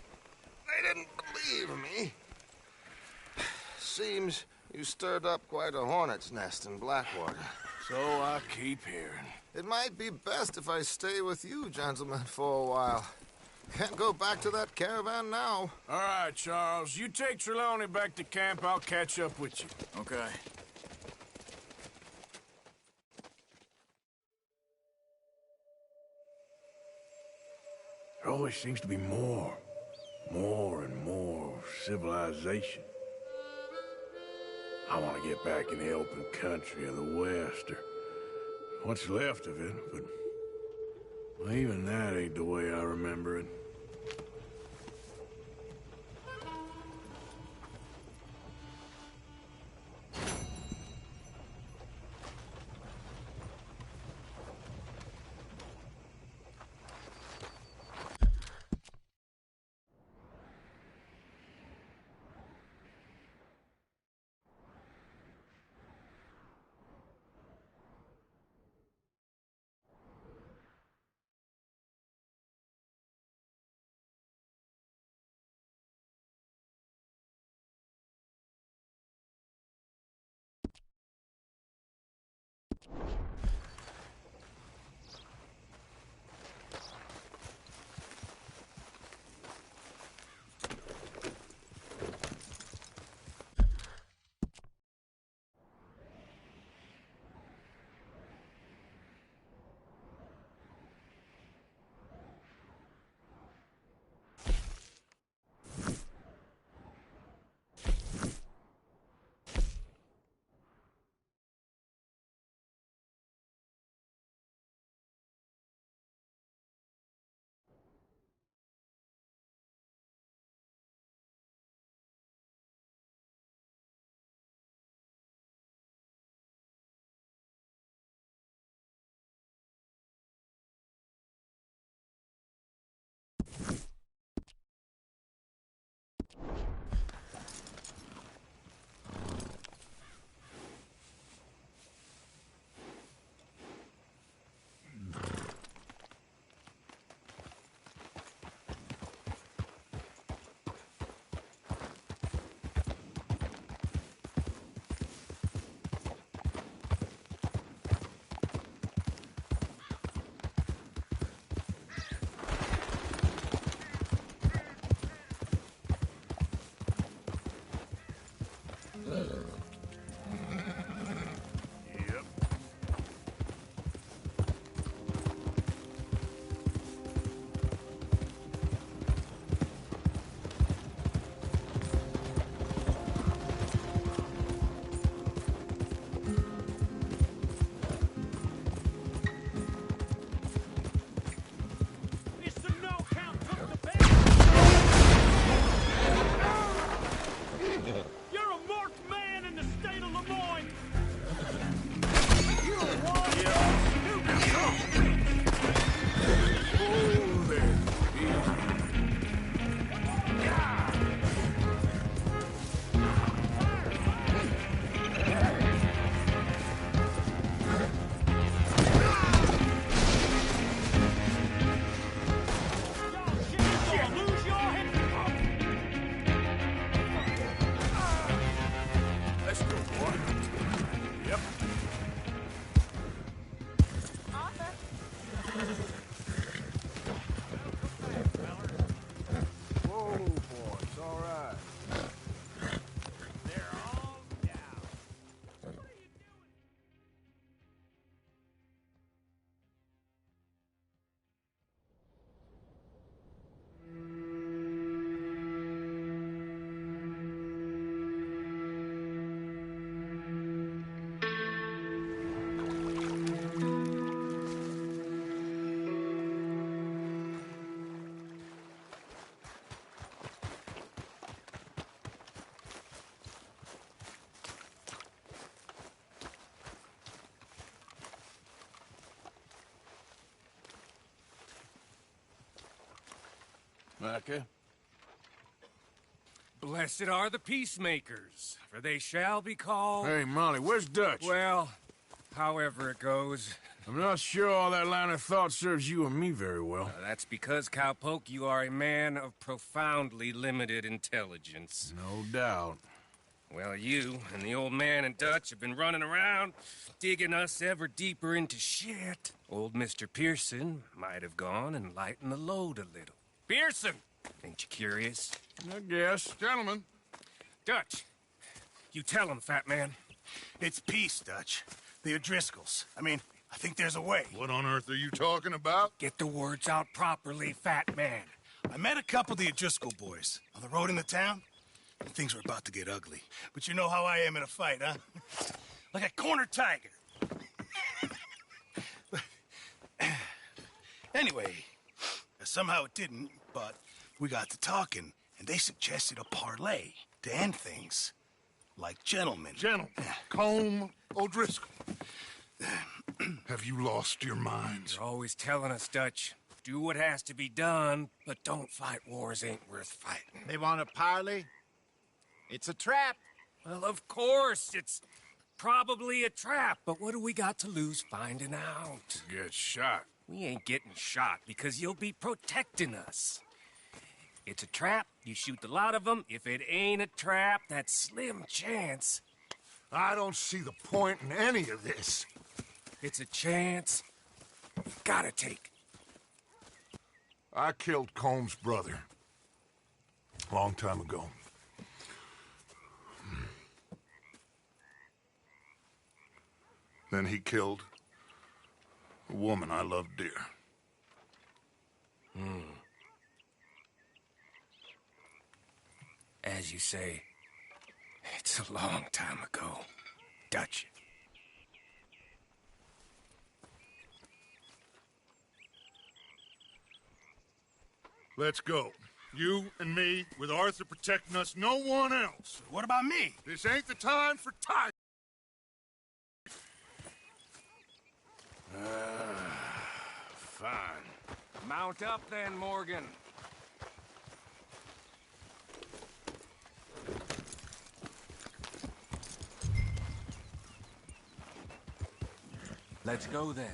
they didn't believe me. Seems you stirred up quite a hornet's nest in Blackwater. So I keep hearing. It might be best if I stay with you, gentlemen, for a while. Can't go back to that caravan now. All right, Charles. You take Trelawney back to camp. I'll catch up with you. Okay. There always seems to be more and more civilization. I want to get back in the open country of the West, or what's left of it, but well, even that ain't the way I remember it. Micah? Blessed are the peacemakers, for they shall be called... Hey, Molly, where's Dutch? Well, however it goes. I'm not sure all that line of thought serves you and me very well. That's because, Cowpoke, you are a man of profoundly limited intelligence. No doubt. Well, you and the old man and Dutch have been running around, digging us ever deeper into shit. Old Mr. Pearson might have gone and lightened the load a little. Pearson! Ain't you curious? I guess. Gentlemen. Dutch, you tell him, fat man. It's peace, Dutch. The O'Driscolls. I mean, I think there's a way. What on earth are you talking about? Get the words out properly, fat man. I met a couple of the O'Driscoll boys on the road into town, and things were about to get ugly. But you know how I am in a fight, huh? Like a cornered tiger. Anyway, somehow it didn't, but we got to talking, and they suggested a parlay to end things. Like gentlemen. Gentlemen. Colm O'Driscoll. Have you lost your minds? You're always telling us, Dutch. Do what has to be done, but don't fight wars ain't worth fighting. They want a parley? It's a trap. Well, of course, it's probably a trap, but what do we got to lose finding out? Get shot. We ain't getting shot because you'll be protecting us. It's a trap, you shoot the lot of them. If it ain't a trap, that's slim chance. I don't see the point in any of this. It's a chance you gotta take. I killed Combs' brother. A long time ago. Then he killed a woman I loved dear. As you say, it's a long time ago, Dutch. Let's go. You and me, with Arthur protecting us, no one else. What about me? This ain't the time for time. Fine. Mount up then, Morgan. Let's go then.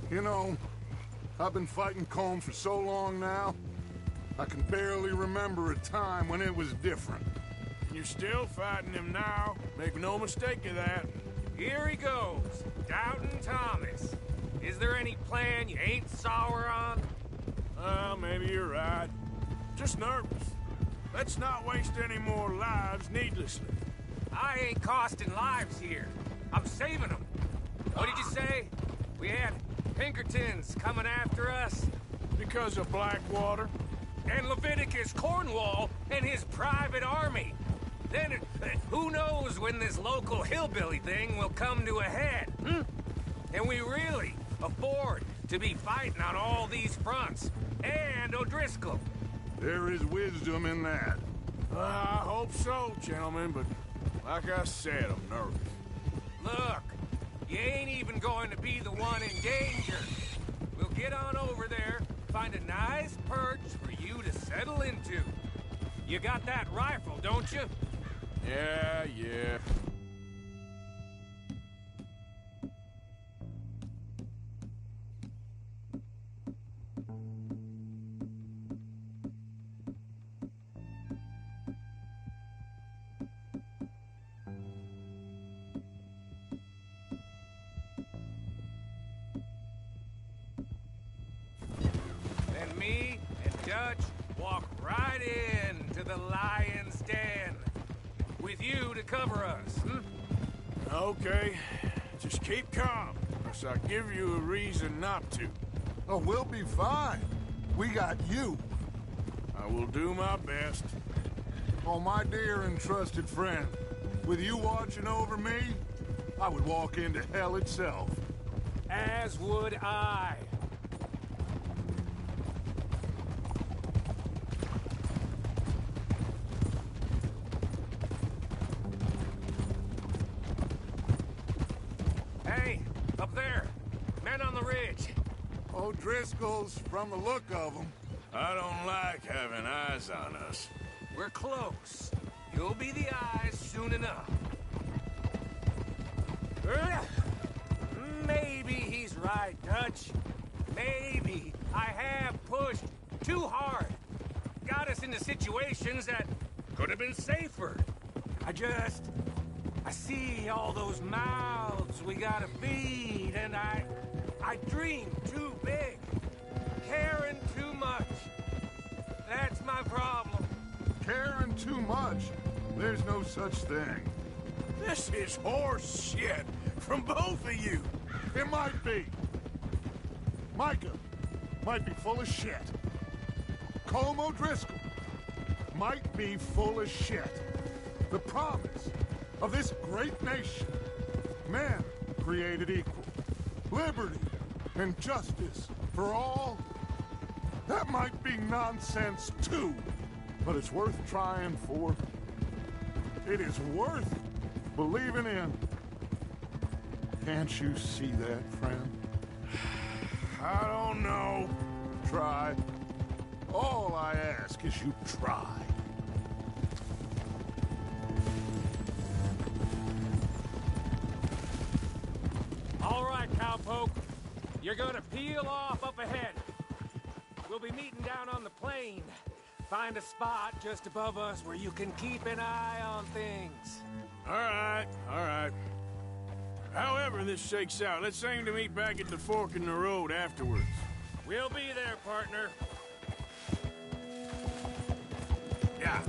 You know, I've been fighting Combs for so long now, I can barely remember a time when it was different. You're still fighting him now. Make no mistake of that. Here he goes, Doubting Thomas. Is there any plan you ain't sour on? Maybe you're right. Just nervous. Let's not waste any more lives needlessly. I ain't costing lives here. I'm saving them. What did you say? We had Pinkertons coming after us? Because of Blackwater? And Leviticus Cornwall and his private army. Then, who knows when this local hillbilly thing will come to a head, Can we really afford to be fighting on all these fronts? And O'Driscoll. There is wisdom in that. I hope so, gentlemen, but like I said, I'm nervous. Look, you ain't even going to be the one in danger. We'll get on over there, find a nice perch for you to settle into. You got that rifle, don't you? Yeah. Then me and Dutch walk right in to the lion's den. With you to cover us, Okay. Just keep calm, unless I give you a reason not to. Oh, we'll be fine. We got you. I will do my best. Oh, my dear and trusted friend, with you watching over me, I would walk into hell itself. As would I. Hey, up there. Men on the ridge. O'Driscoll's, from the look of them. I don't like having eyes on us. We're close. You'll be the eyes soon enough. Maybe he's right, Dutch. Maybe I have pushed too hard. Got us into situations that could have been safer. I see all those mouths we gotta feed, and I dream too big. Caring too much. That's my problem. Caring too much? There's no such thing. This is horse shit from both of you. It might be. Micah might be full of shit. Colm O'Driscoll might be full of shit. The promise of this great nation. Men created equal. Liberty and justice for all. That might be nonsense too, but it's worth trying for. It is worth believing in. Can't you see that, friend? I don't know. Try. All I ask is you try. right, cowpoke. You're gonna peel off up ahead. We'll be meeting down on the plain. Find a spot just above us where you can keep an eye on things. All right, all right. However this shakes out, let's aim to meet back at the fork in the road afterwards. We'll be there, partner. Yeah.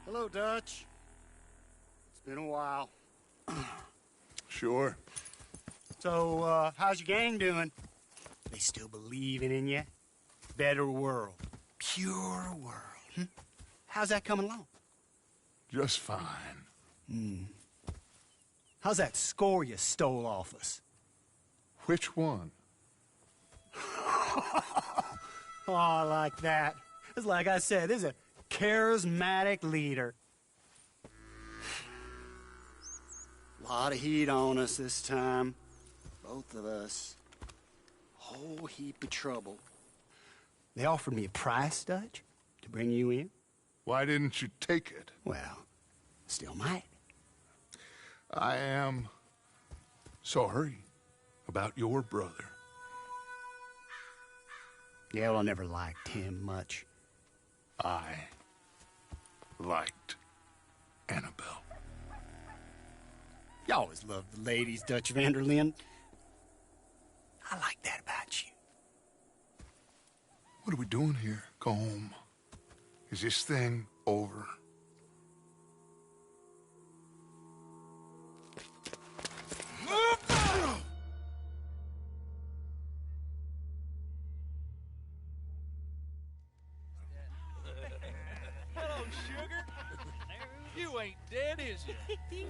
Hello, Dutch. It's been a while. Sure. So, how's your gang doing? They still believing in you? Better world. Pure world. How's that coming along? Just fine. How's that score you stole off us? Which one? Oh, I like that. It's like I said, this is a charismatic leader. Lot of heat on us this time. Both of us. Whole heap of trouble. They offered me a price, Dutch, to bring you in. Why didn't you take it? Well, still might. I am sorry about your brother. Yeah, well, I never liked him much. I liked Annabelle. You always loved the ladies, Dutch van der Linde. I like that about you. What are we doing here? Go home. Is this thing over? Hello, sugar. You ain't dead, is you?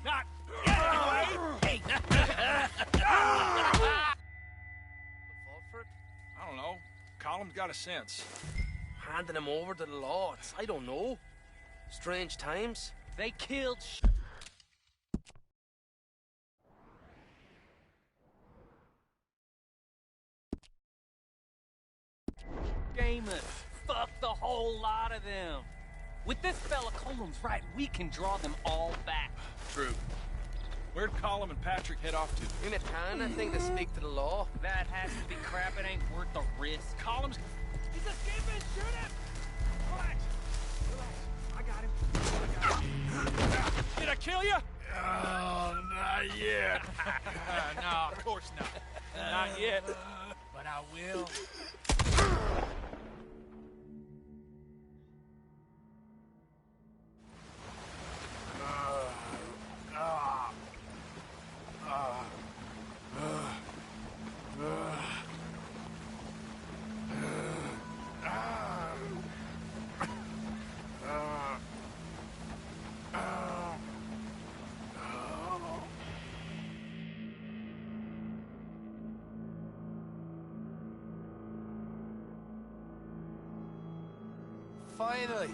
Not anyway. Fulford? I don't know. Colum's got a sense. Handing him over to the law, I don't know. Strange times. They killed Gamers. Fuck the whole lot of them. With this fella Colum's right, we can draw them all back. True. Where'd Colum and Patrick head off to? in a town, I think, to speak to the law. That has to be crap. It ain't worth the risk. Colum's... He's escaping! Shoot him! Relax. Relax. I got him. Did I kill you? Oh, not yet. No, of course not. Not yet. But I will. Finally.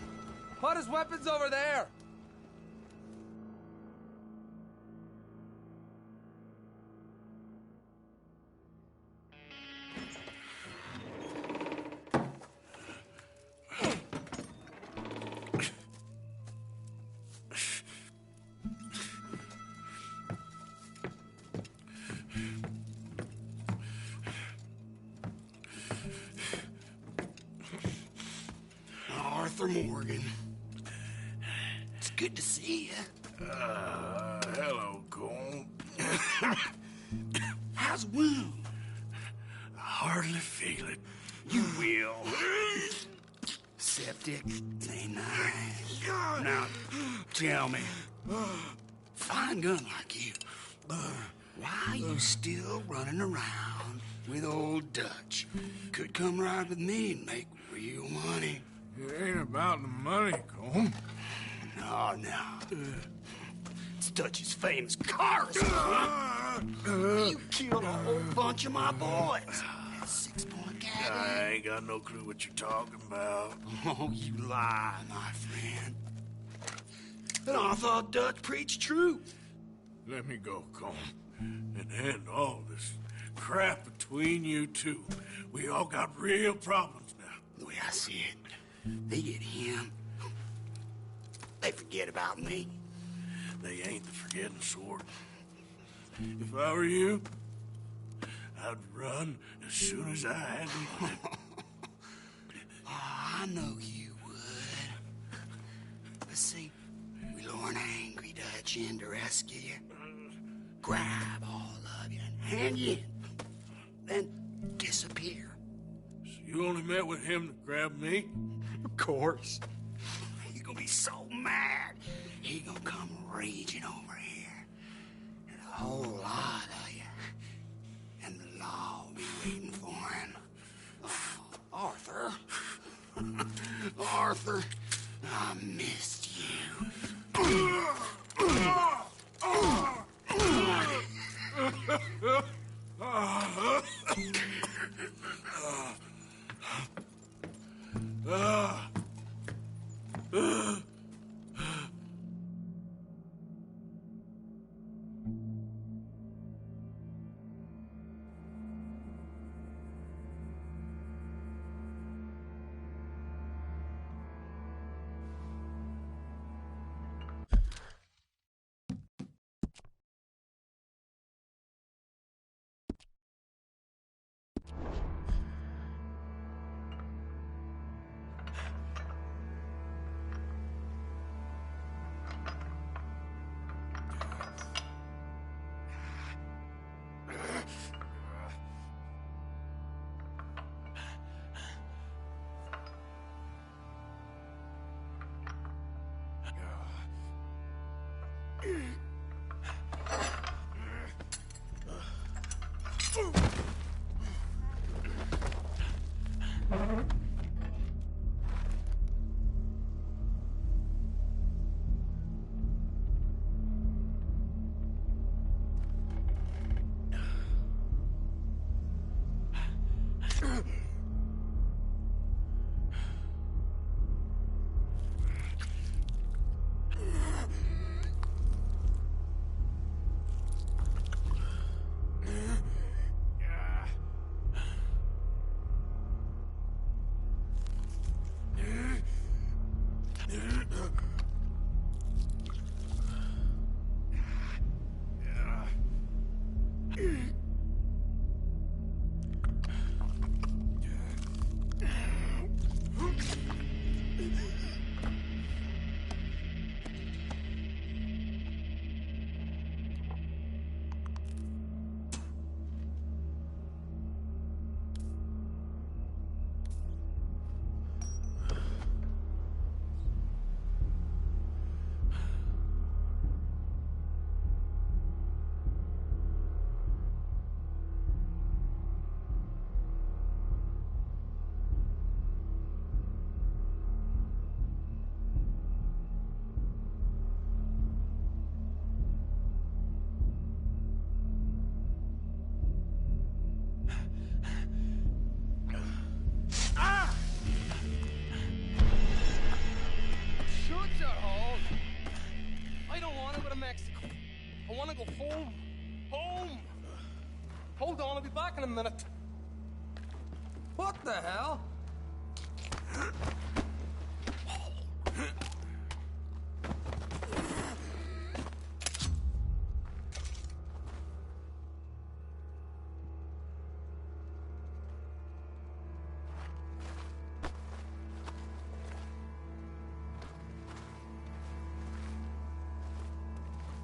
Put his weapons over there. Arthur Morgan. It's good to see you. Hello, Colm. How's the wound? I hardly feel it. You will. Septic. Ain't nice. Now, tell me. Fine gun like you. Why you still running around with old Dutch? Could come right with me and make real money. It ain't about the money, Colm. No. It's Dutch's famous car. You killed a whole bunch of my boys. That 6-point cabin. I ain't got no clue what you're talking about. Oh, you lie, my friend. And I thought Dutch preached truth. Let me go, Colm, and end all this crap between you two. We all got real problems now. The way I see it, they get him. They forget about me. They ain't the forgetting sort. If I were you, I'd run as soon as I had the money. I know you would. But see, we lure an angry Dutch in to rescue you. Grab all of you and hand you in. Then disappear. So you only met with him to grab me? Of course. He's gonna be so mad. He gonna come raging over here. And a whole lot of you. And the law will be waiting for him. Arthur. Arthur, I missed you. Hold on, I'll be back in a minute. What the hell?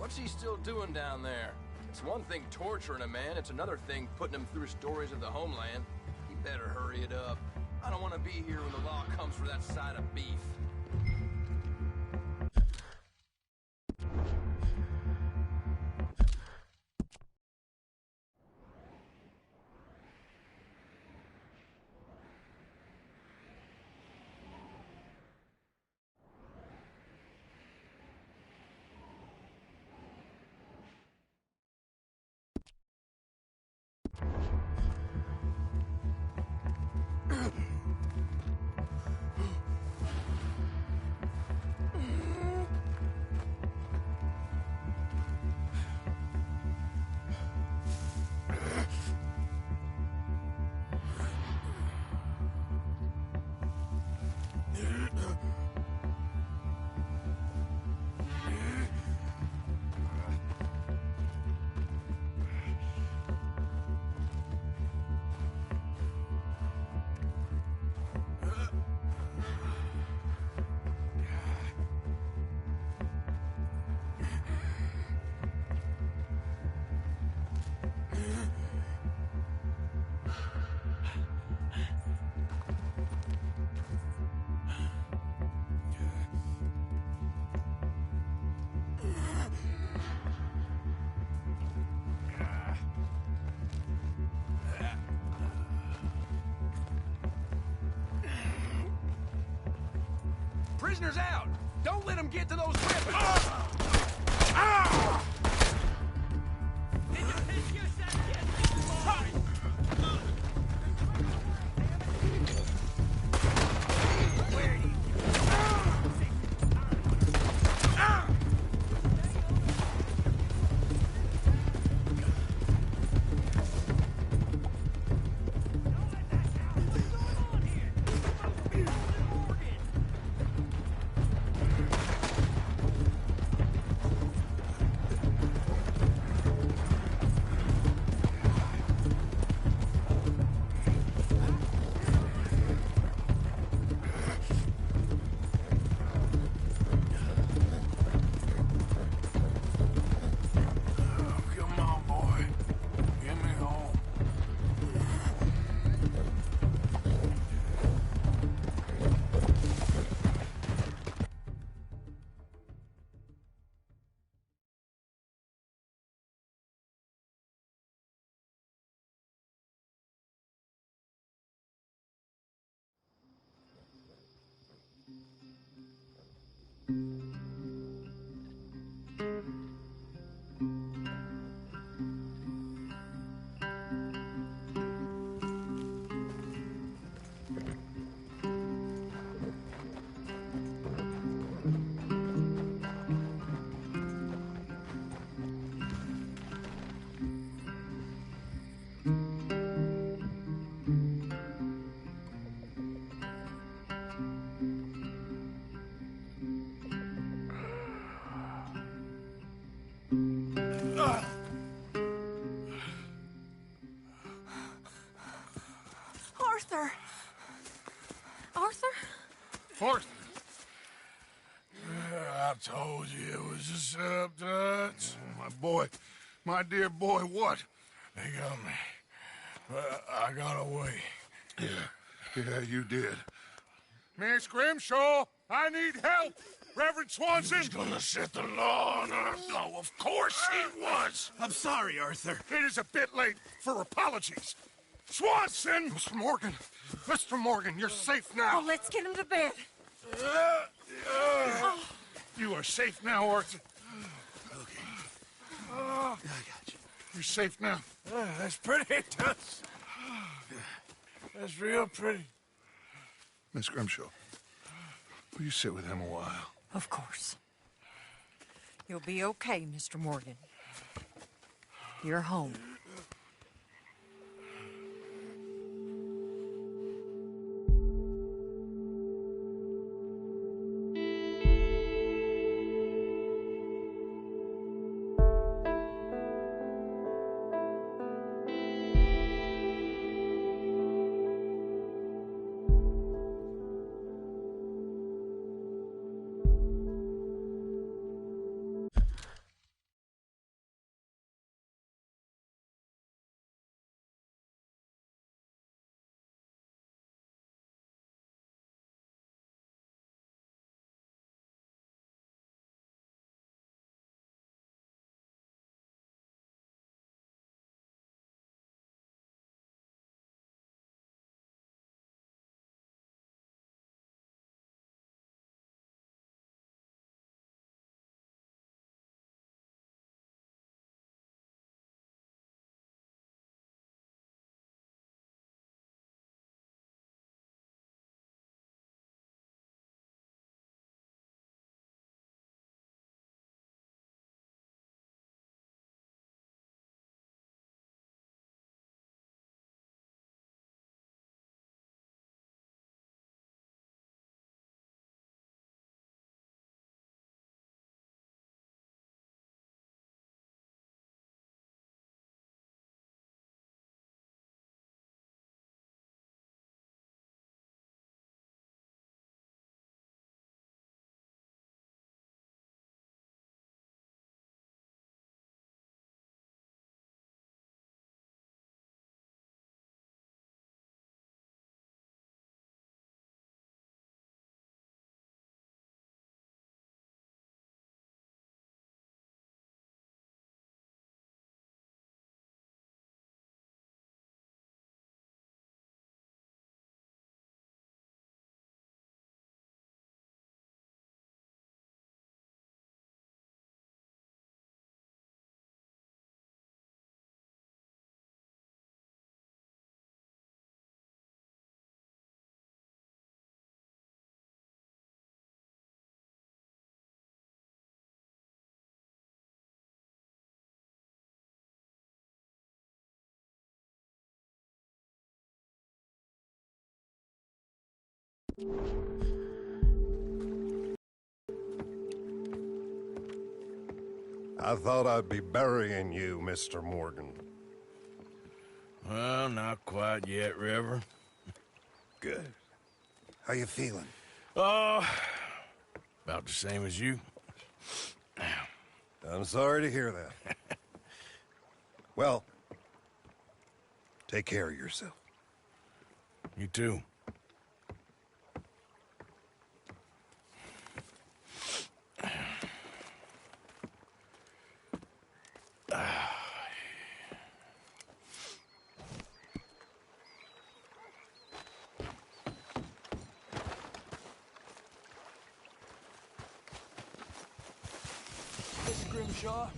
What's he still doing down there? It's one thing torturing a man, it's another thing putting him through stories of the homeland. He better hurry it up. I don't want to be here when the law comes for that side of beef. Prisoners out! Don't let them get to those weapons! Arthur! Arthur? Arthur! I told you it was a setup, Dutch. My boy, my dear boy, what? They got me. But I got away. Yeah, you did. Miss Grimshaw, I need help! Reverend Swanson! He's gonna set the law on our... No, of course he was! I'm sorry, Arthur. It is a bit late for apologies. Swanson! Mr. Morgan, you're safe now. Oh, let's get him to bed. You are safe now, Arthur. Okay. I got you. You're safe now. That's pretty, Dutch. That's real pretty. Miss Grimshaw, will you sit with him a while? Of course. You'll be okay, Mr. Morgan. You're home. I thought I'd be burying you, Mr. Morgan. Well, not quite yet, River. Good. How you feeling? Oh, about the same as you. I'm sorry to hear that. Well, take care of yourself. You too. Mr. Grimshaw?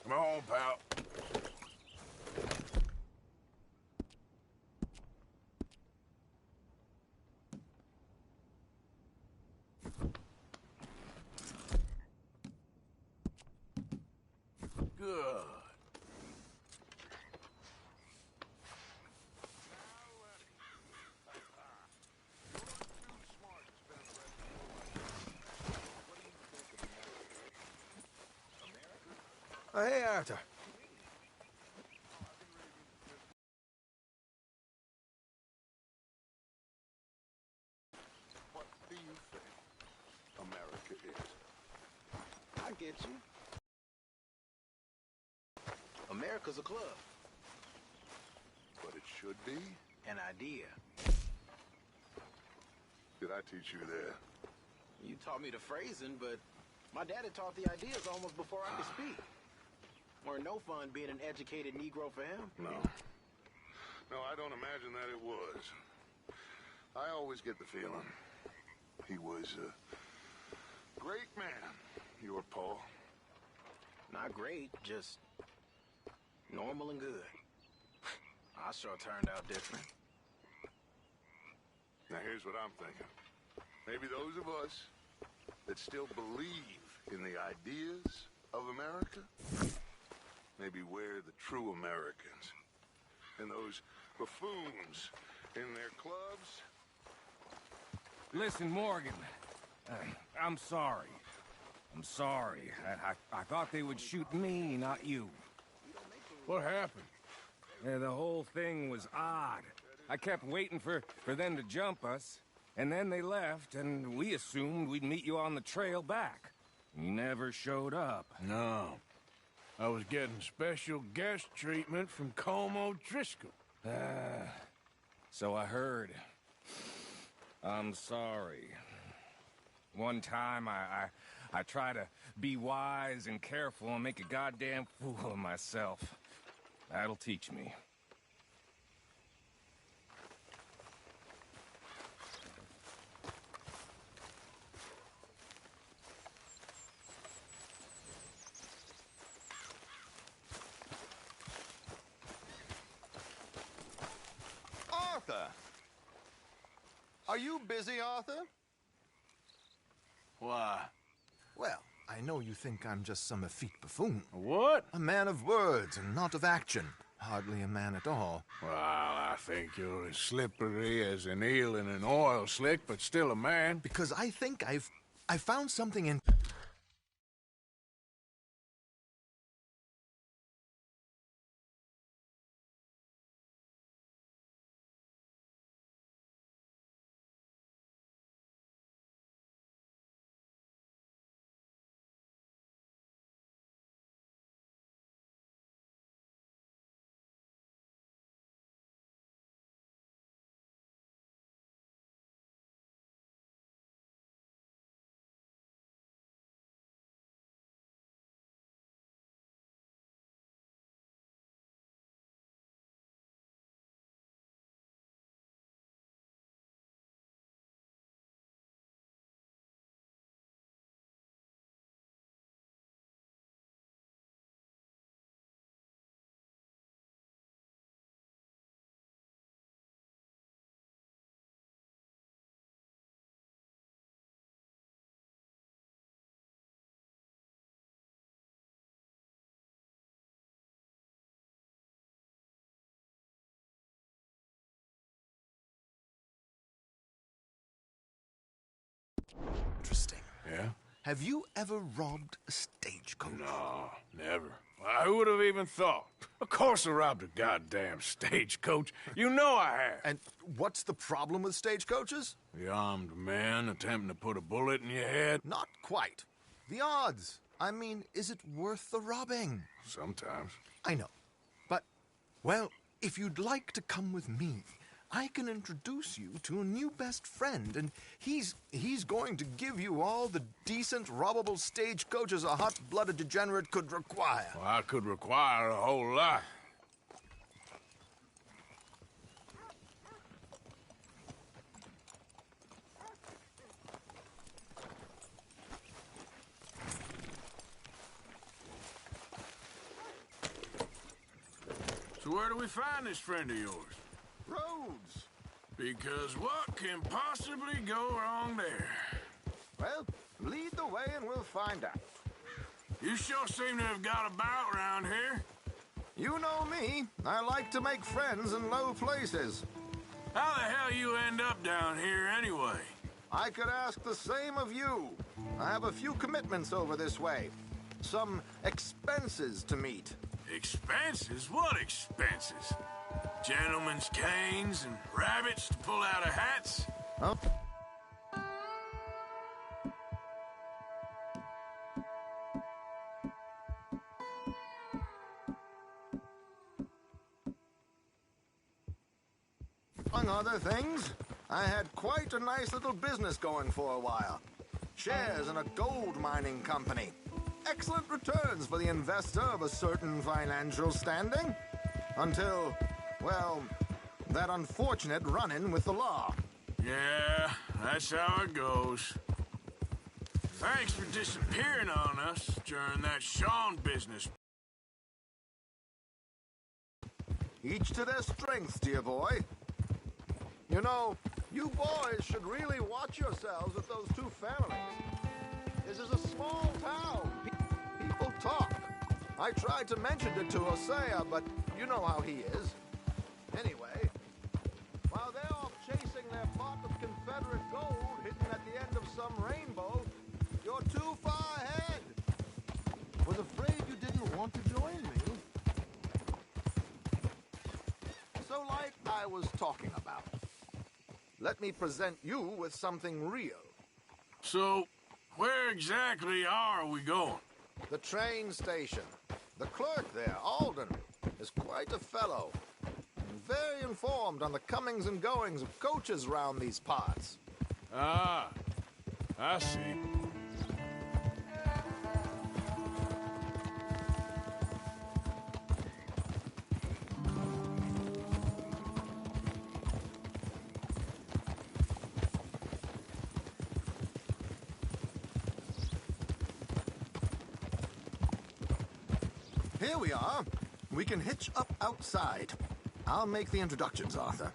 Come on, pal. Good. Oh, hey, Arthur. What do you think America is? I get you. America's a club. But it should be. An idea. Did I teach you there? You taught me the phrasing, but my daddy taught the ideas almost before I could speak. Weren't no fun being an educated Negro for him. No. No, I don't imagine that it was. I always get the feeling he was a great man, your Paul. Not great, just normal and good. I sure turned out different. Now here's what I'm thinking. Maybe those of us that still believe in the ideas of America, maybe we're the true Americans. And those buffoons in their clubs. Listen, Morgan, I'm sorry. I'm sorry. I thought they would shoot me, not you. What happened? Yeah, the whole thing was odd. I kept waiting for them to jump us, and then they left, and we assumed we'd meet you on the trail back. You never showed up. No. I was getting special guest treatment from Colm O'Driscoll. So I heard. I'm sorry. One time I try to be wise and careful and make a goddamn fool of myself. That'll teach me. Arthur! Are you busy, Arthur? Why? Well, I know you think I'm just some effete buffoon. What? A man of words and not of action. hardly a man at all. Well, I think you're as slippery as an eel in an oil slick, but still a man. Because I think I found something in... Interesting. Yeah? Have you ever robbed a stagecoach? No, never. Who would have even thought? Of course I robbed a goddamn stagecoach. You know I have. And what's the problem with stagecoaches? The armed man attempting to put a bullet in your head? Not quite. The odds. I mean, is it worth the robbing? Sometimes. I know. But, well, if you'd like to come with me, I can introduce you to a new best friend, and he's going to give you all the decent, robbable stagecoaches a hot-blooded degenerate could require. Well, I could require a whole lot. So where do we find this friend of yours? Roads. Because what can possibly go wrong there? Well, lead the way and we'll find out. You sure seem to have got about around here. You know me. I like to make friends in low places. How the hell you end up down here anyway? I could ask the same of you. I have a few commitments over this way. Some expenses to meet. Expenses? What expenses? Gentlemen's canes and rabbits to pull out of hats? Huh? Among other things, I had quite a nice little business going for a while. Shares in a gold mining company. Excellent returns for the investor of a certain financial standing. Until, well, that unfortunate run-in with the law. Yeah, that's how it goes. Thanks for disappearing on us during that Sean business. Each to their strengths, dear boy. You know, you boys should really watch yourselves with those two families. This is a small town. People talk. I tried to mention it to Hosea, but you know how he is. Anyway, while they're off chasing their pot of Confederate gold hidden at the end of some rainbow, you're too far ahead. Was afraid you didn't want to join me. So like I was talking about, let me present you with something real. So, where exactly are we going? The train station. The clerk there, Alden, is quite a fellow. And very informed on the comings and goings of coaches round these parts. Ah, I see. Here we are. We can hitch up outside. I'll make the introductions, Arthur.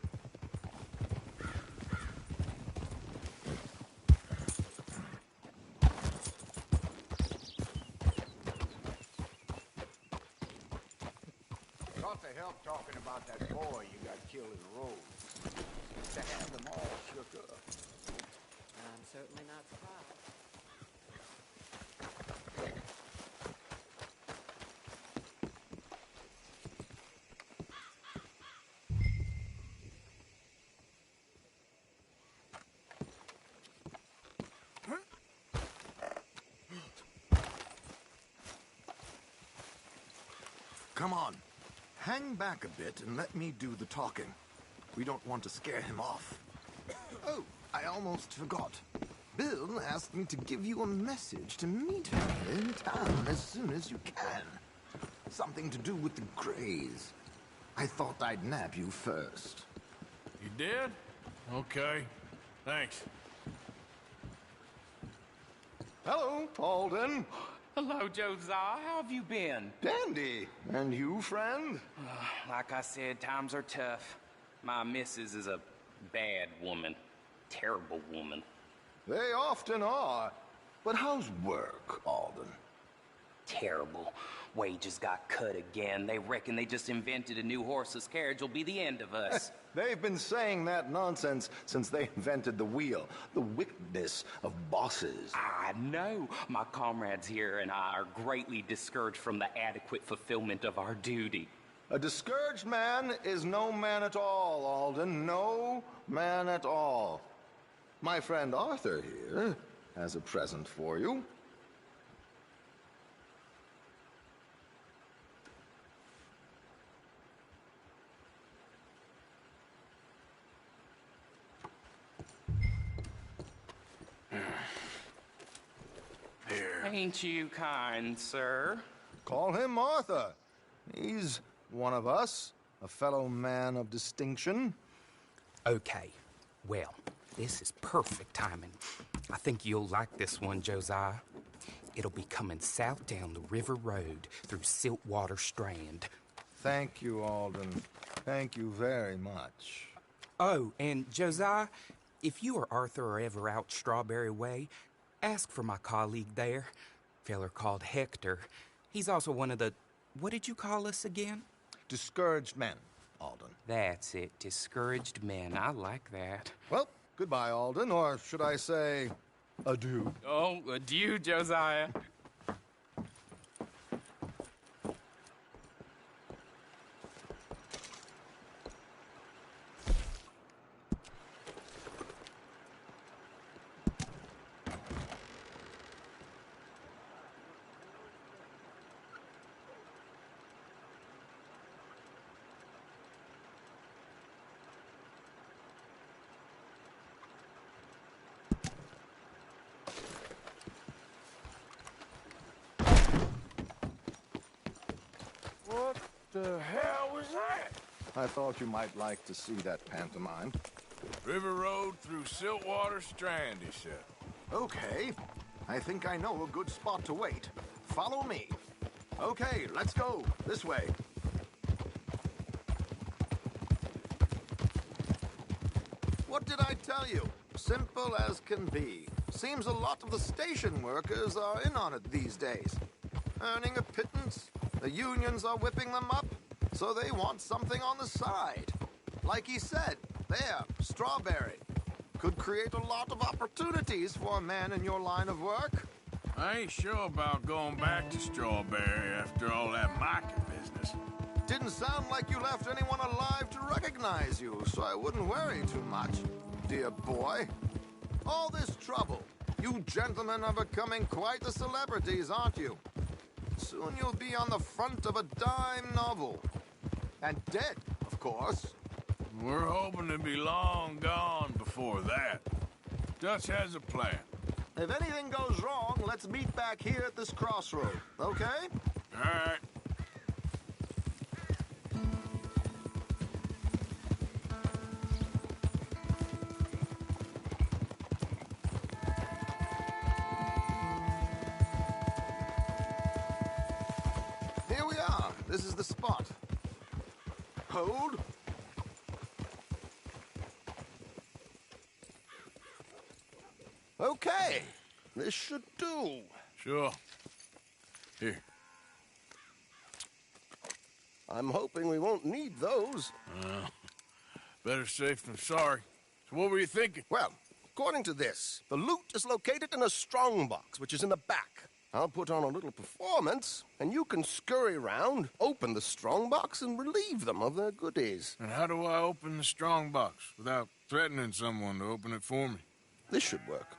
to help talking about that boy you got killed in the road. To have them all shook up. I'm certainly not surprised. Come on. Hang back a bit and let me do the talking. We don't want to scare him off. Oh, I almost forgot. Bill asked me to give you a message to meet her in town as soon as you can. Something to do with the Greys. I thought I'd nab you first. You did? Okay. Thanks. Hello, Alden. Hello, Josiah. How have you been? Dandy. And you, friend? Like I said, times are tough. My missus is a bad woman. Terrible woman. They often are. But how's work, Alden? Terrible. Wages got cut again. They reckon they just invented a new horseless carriage will be the end of us. They've been saying that nonsense since they invented the wheel. The wickedness of bosses. I know. My comrades here and I are greatly discouraged from the adequate fulfillment of our duty. A discouraged man is no man at all, Alden. No man at all. My friend Arthur here has a present for you. Ain't you kind, sir? Call him Arthur. He's one of us, a fellow man of distinction. Okay. Well, this is perfect timing. I think you'll like this one, Josiah. It'll be coming south down the river road through Siltwater Strand. Thank you, Alden. Thank you very much. Oh, and Josiah, if you or Arthur are ever out Strawberry Way, ask for my colleague there, feller called Hector. He's also one of the... What did you call us again? Discouraged men, Alden. That's it, discouraged men. I like that. Well, goodbye, Alden, or should I say, adieu. Oh, adieu, Josiah. What the hell was that? I thought you might like to see that pantomime. River Road through Siltwater Strand, he said. Okay. I think I know a good spot to wait. Follow me. Okay, let's go. This way. What did I tell you? Simple as can be. Seems a lot of the station workers are in on it these days. Earning a pittance. The unions are whipping them up, so they want something on the side. Like he said, there, Strawberry. Could create a lot of opportunities for a man in your line of work. I ain't sure about going back to Strawberry after all that market business. Didn't sound like you left anyone alive to recognize you, so I wouldn't worry too much, dear boy. All this trouble. You gentlemen are becoming quite the celebrities, aren't you? Soon you'll be on the front of a dime novel. And dead, of course. We're hoping to be long gone before that. Dutch has a plan. If anything goes wrong, let's meet back here at this crossroad, okay? All right. Here we are. This is the spot. Hold. Okay. This should do. Sure. Here. I'm hoping we won't need those. Better safe than sorry. So what were you thinking? Well, according to this, the loot is located in a strongbox, which is in the back. I'll put on a little performance, and you can scurry around, open the strongbox, and relieve them of their goodies. And how do I open the strongbox without threatening someone to open it for me? This should work.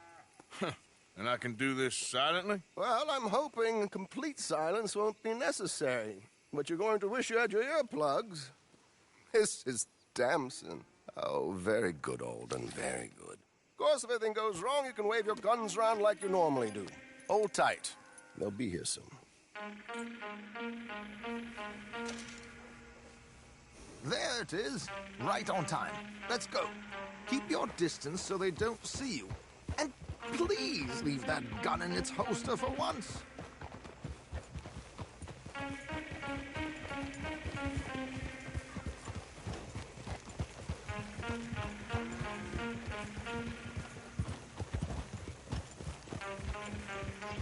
And I can do this silently? Well, I'm hoping complete silence won't be necessary. But you're going to wish you had your earplugs. This is Damson. Oh, very good, Alden, very good. Of course, if anything goes wrong, you can wave your guns around like you normally do. Hold tight. They'll be here soon. There it is. Right on time. Let's go. Keep your distance so they don't see you. And please leave that gun in its holster for once.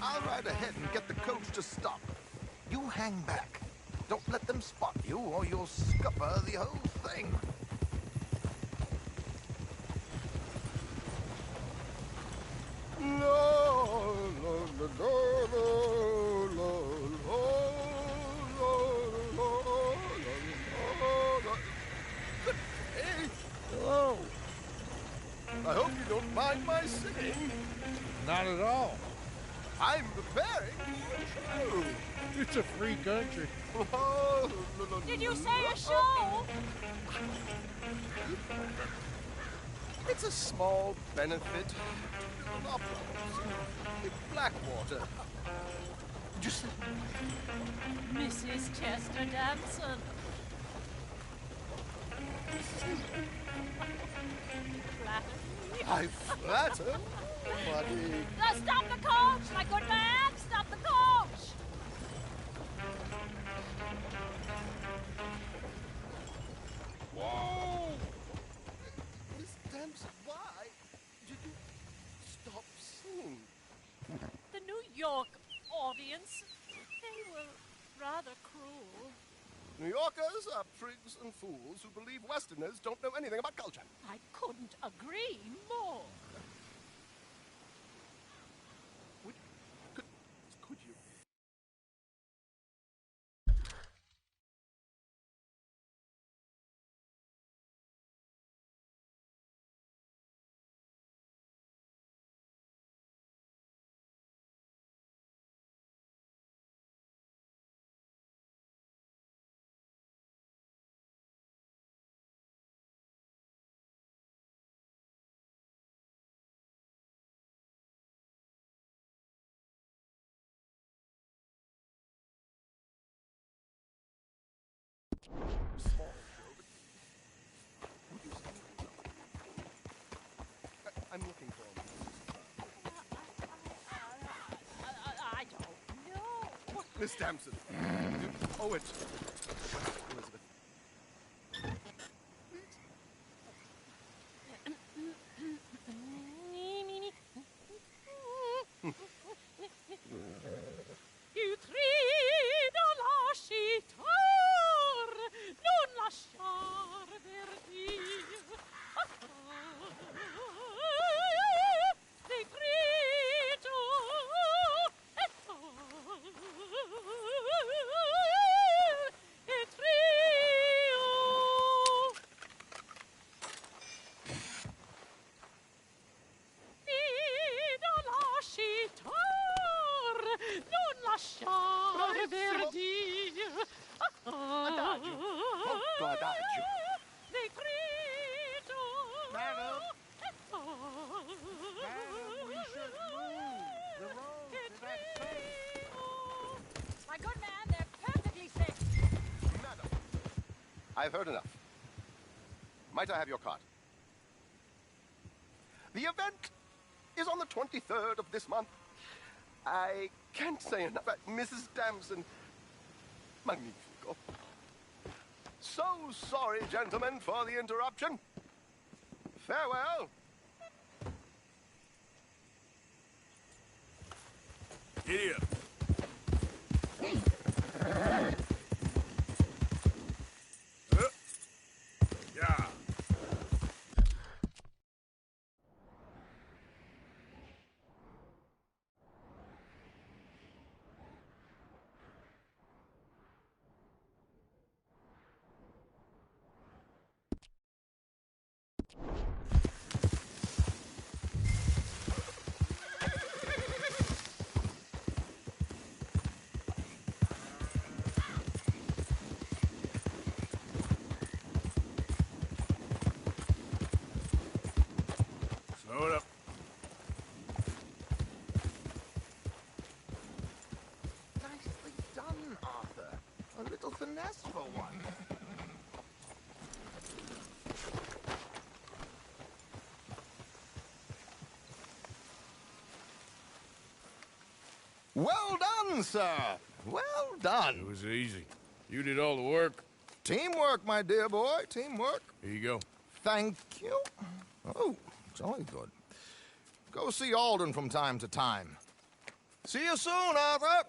I'll ride ahead and get the coach to stop. You hang back. Don't let them spot you or you'll scupper the whole thing. Hello. I hope you don't mind my singing. Not at all. I'm preparing for a show. It's a free country. Did you say a show? It's a small benefit. No problems. Blackwater. Just Mrs. Chester Damson. I flatter, buddy. Stop the coach, my good man! Stop the coach! Whoa! Miss Damson, why did you stop singing? The New York audience, they were rather cruel. New Yorkers are prigs and fools who believe Westerners don't know anything about culture. I couldn't agree more. Could you? Small show, but I'm looking for him. I don't know. Miss Damson. Oh, it's Elizabeth. You trido lascitar, non lasciar verdir. Ti grido e trio. Trido lascitar, non lasciar verdir. Adagio. Molto adagio. Ti grido. Madam, we should move. The road is unsafe. My good man, they're perfectly safe. Madam, I've heard enough. Might I have your card? The event is on the 23rd of this month. I can't say enough. Mrs. Damson. Magnifico. So sorry, gentlemen, for the interruption. Farewell. Giddy up. asked for one. Well done, sir. Well done. It was easy. You did all the work. Teamwork, my dear boy. Teamwork. Here you go. Thank you. Oh, jolly good. Go see Alden from time to time. See you soon, Arthur.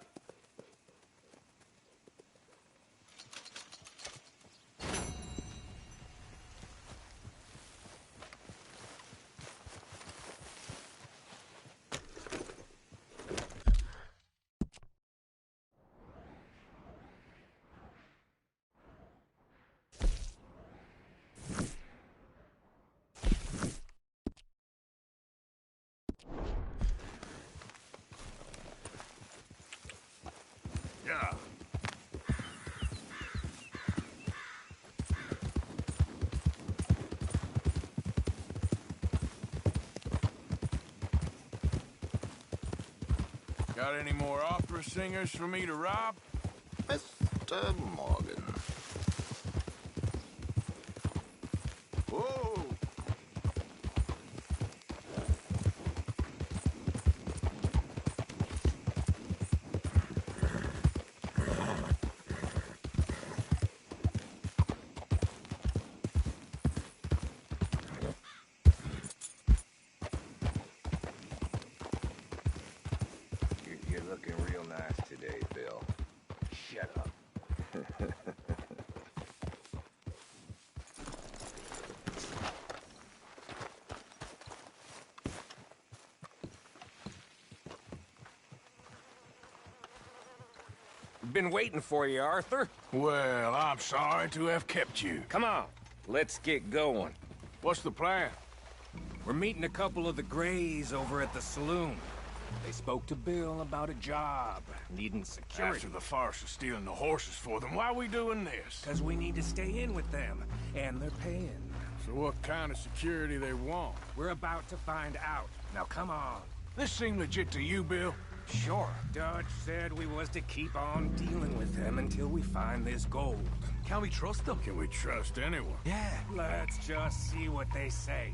Yeah. Got any more opera singers for me to rob? Mr. Morgan. Whoa! You're looking real nice today, Bill. Shut up. Been waiting for you, Arthur. Well, I'm sorry to have kept you. Come on, let's get going. What's the plan? We're meeting a couple of the Grays over at the saloon. They spoke to Bill about a job, needing security. After the farce of stealing the horses for them, why are we doing this? Because we need to stay in with them, and they're paying. So what kind of security they want? We're about to find out. Now come on. This seem legit to you, Bill? Sure. Dutch said we was to keep on dealing with them until we find this gold. Can we trust them? Can we trust anyone? Yeah. Let's just see what they say.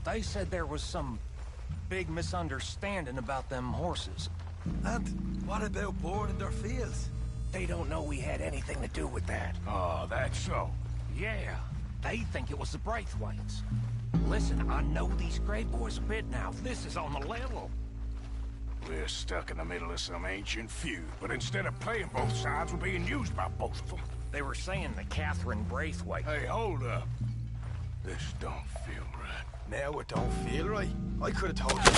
They said there was some big misunderstanding about them horses. And what about boarding their fields? They don't know we had anything to do with that. Oh, that's so. Yeah, they think it was the Braithwaites. Listen, I know these Gray boys a bit now. This is on the level. We're stuck in the middle of some ancient feud, but instead of playing both sides, we're being used by both of them. They were saying that Catherine Braithwaite... Hey, hold up. This don't feel right. Now it don't feel right. I could have told you.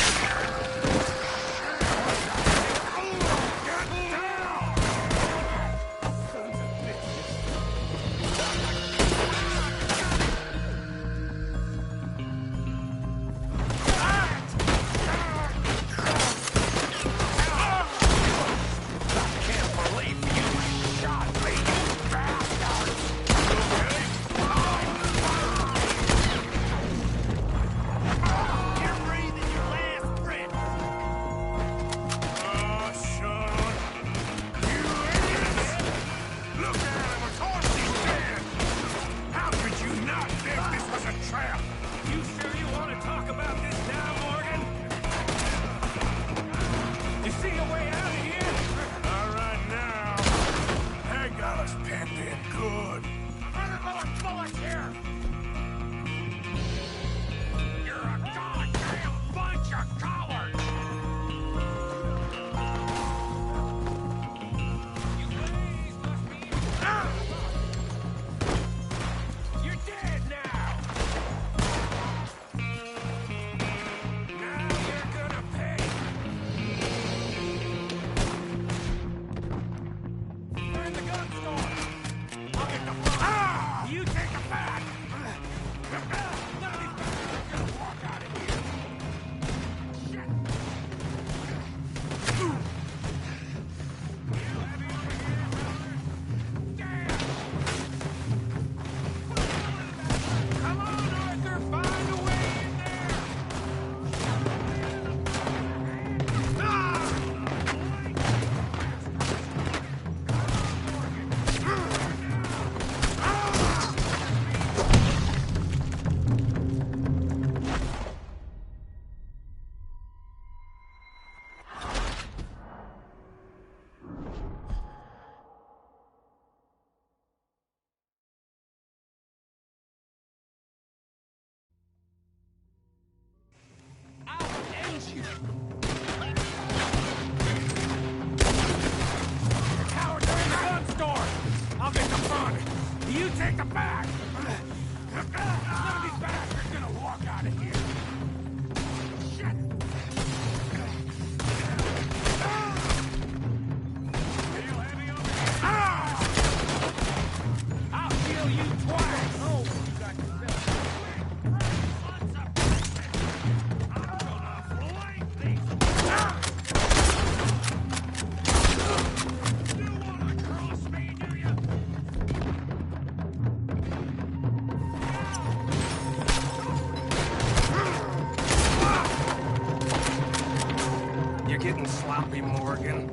You're getting sloppy, Morgan.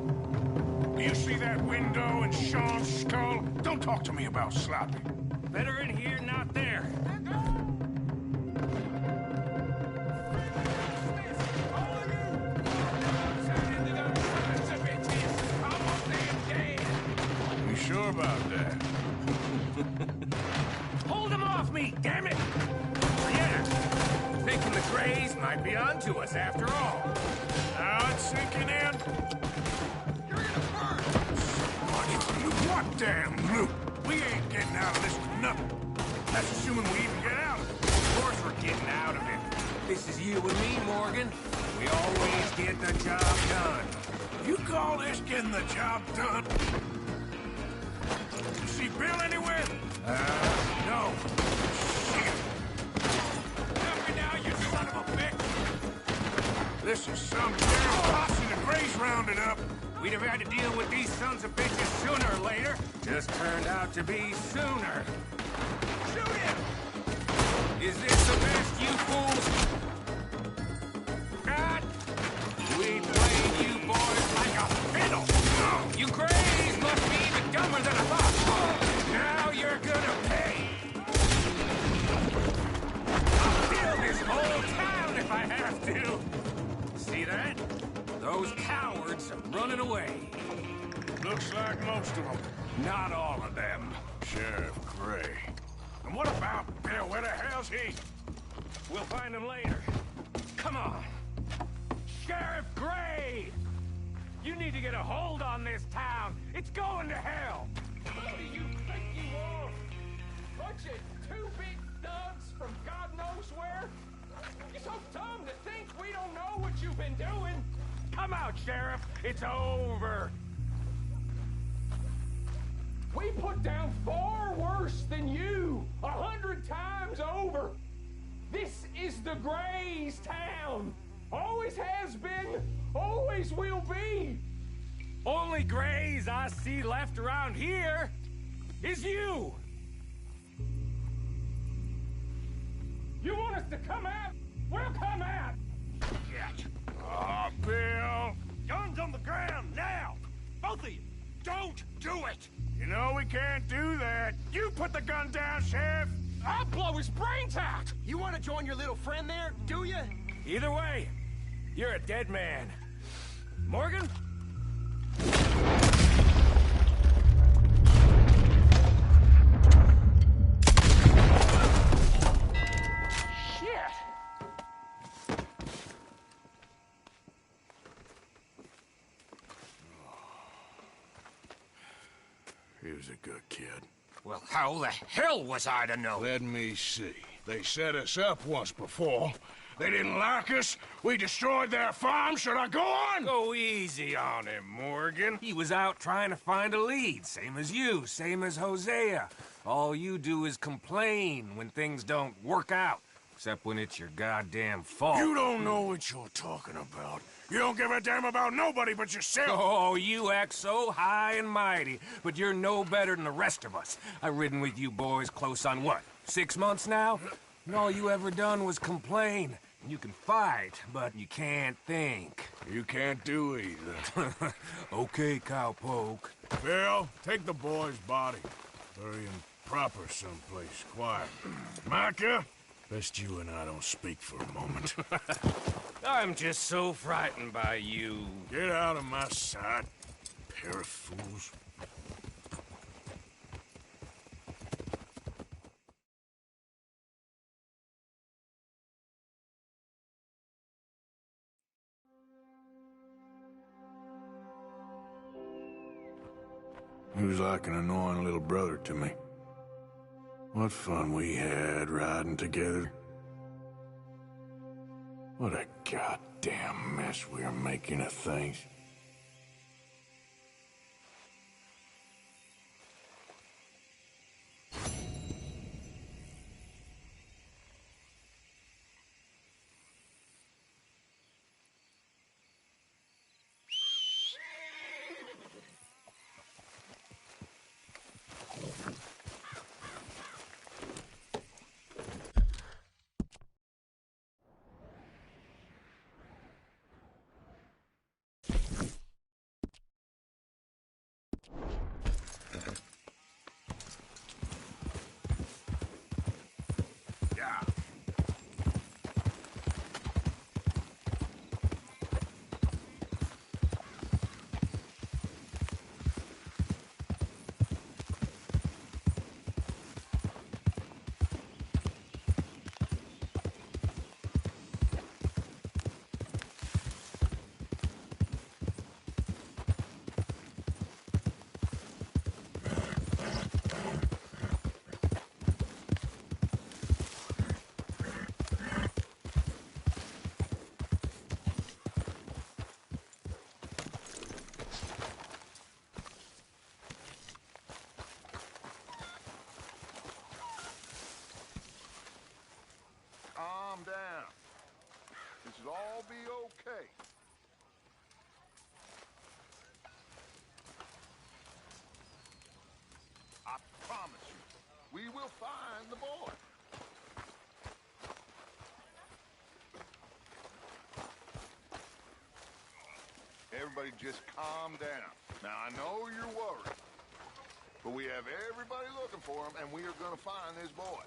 Do you see that window and Sean's skull? Don't talk to me about sloppy. Better in here, not there. You sure about that? Hold him off me, damn it! Yeah, thinking the Greys might be onto us after all. Now it's sinking in. You're gonna burn! What damn loot? We ain't getting out of this with nothing. That's assuming we even get out of it. Of course we're getting out of it. This is you and me, Morgan. We always get the job done. You call this getting the job done? You see Bill anywhere? No. Shit. Help me now, you son of a bitch! This is some damn posse the Greys rounded up. We'd have had to deal with these sons of bitches sooner or later. Just turned out to be sooner. Shoot him! Is this the best, you fools? God! We played you boys like a fiddle! You Greys must be even dumber than I thought! Now you're gonna pay! I'll kill this whole town if I have to! See that? Those cowards are running away. Looks like most of them. Not all of them. Sheriff Gray. And what about Bill? Where the hell's he? We'll find him later. Come on. Sheriff Gray! You need to get a hold on this town. It's going to hell. What do you think you are? Bunch of two big thugs from God knows where? You're so dumb to think we don't know what you've been doing. Come out, Sheriff. It's over. We put down far worse than you, 100 times over. This is the Greys' town. Always has been, always will be. Only Greys I see left around here is you. You want us to come out? We'll come out. Shit. Oh, Bill. Guns on the ground, now. Both of you. Don't do it. You know we can't do that. You put the gun down, Sheriff. I'll blow his brains out. You want to join your little friend there, do you? Either way, you're a dead man. Morgan? Shit. He was a good kid. Well, how the hell was I to know? Let me see. They set us up once before. They didn't like us. We destroyed their farm. Should I go on? Go easy on him, Morgan. He was out trying to find a lead. Same as you, same as Hosea. All you do is complain when things don't work out. Except when it's your goddamn fault. You don't know what you're talking about. You don't give a damn about nobody but yourself. Oh, you act so high and mighty, but you're no better than the rest of us. I've ridden with you boys close on what, 6 months now? And all you ever done was complain. You can fight, but you can't think. You can't do either. Okay, cowpoke. Bill, take the boy's body. Bury him proper someplace quiet. Micah, best you and I don't speak for a moment. I'm just so frightened by you. Get out of my sight, pair of fools. He was like an annoying little brother to me. What fun we had riding together. What a goddamn mess we are making of things. be okay. I promise you, we will find the boy. Everybody just calm down. Now, I know you're worried, but we have everybody looking for him, and we are going to find this boy.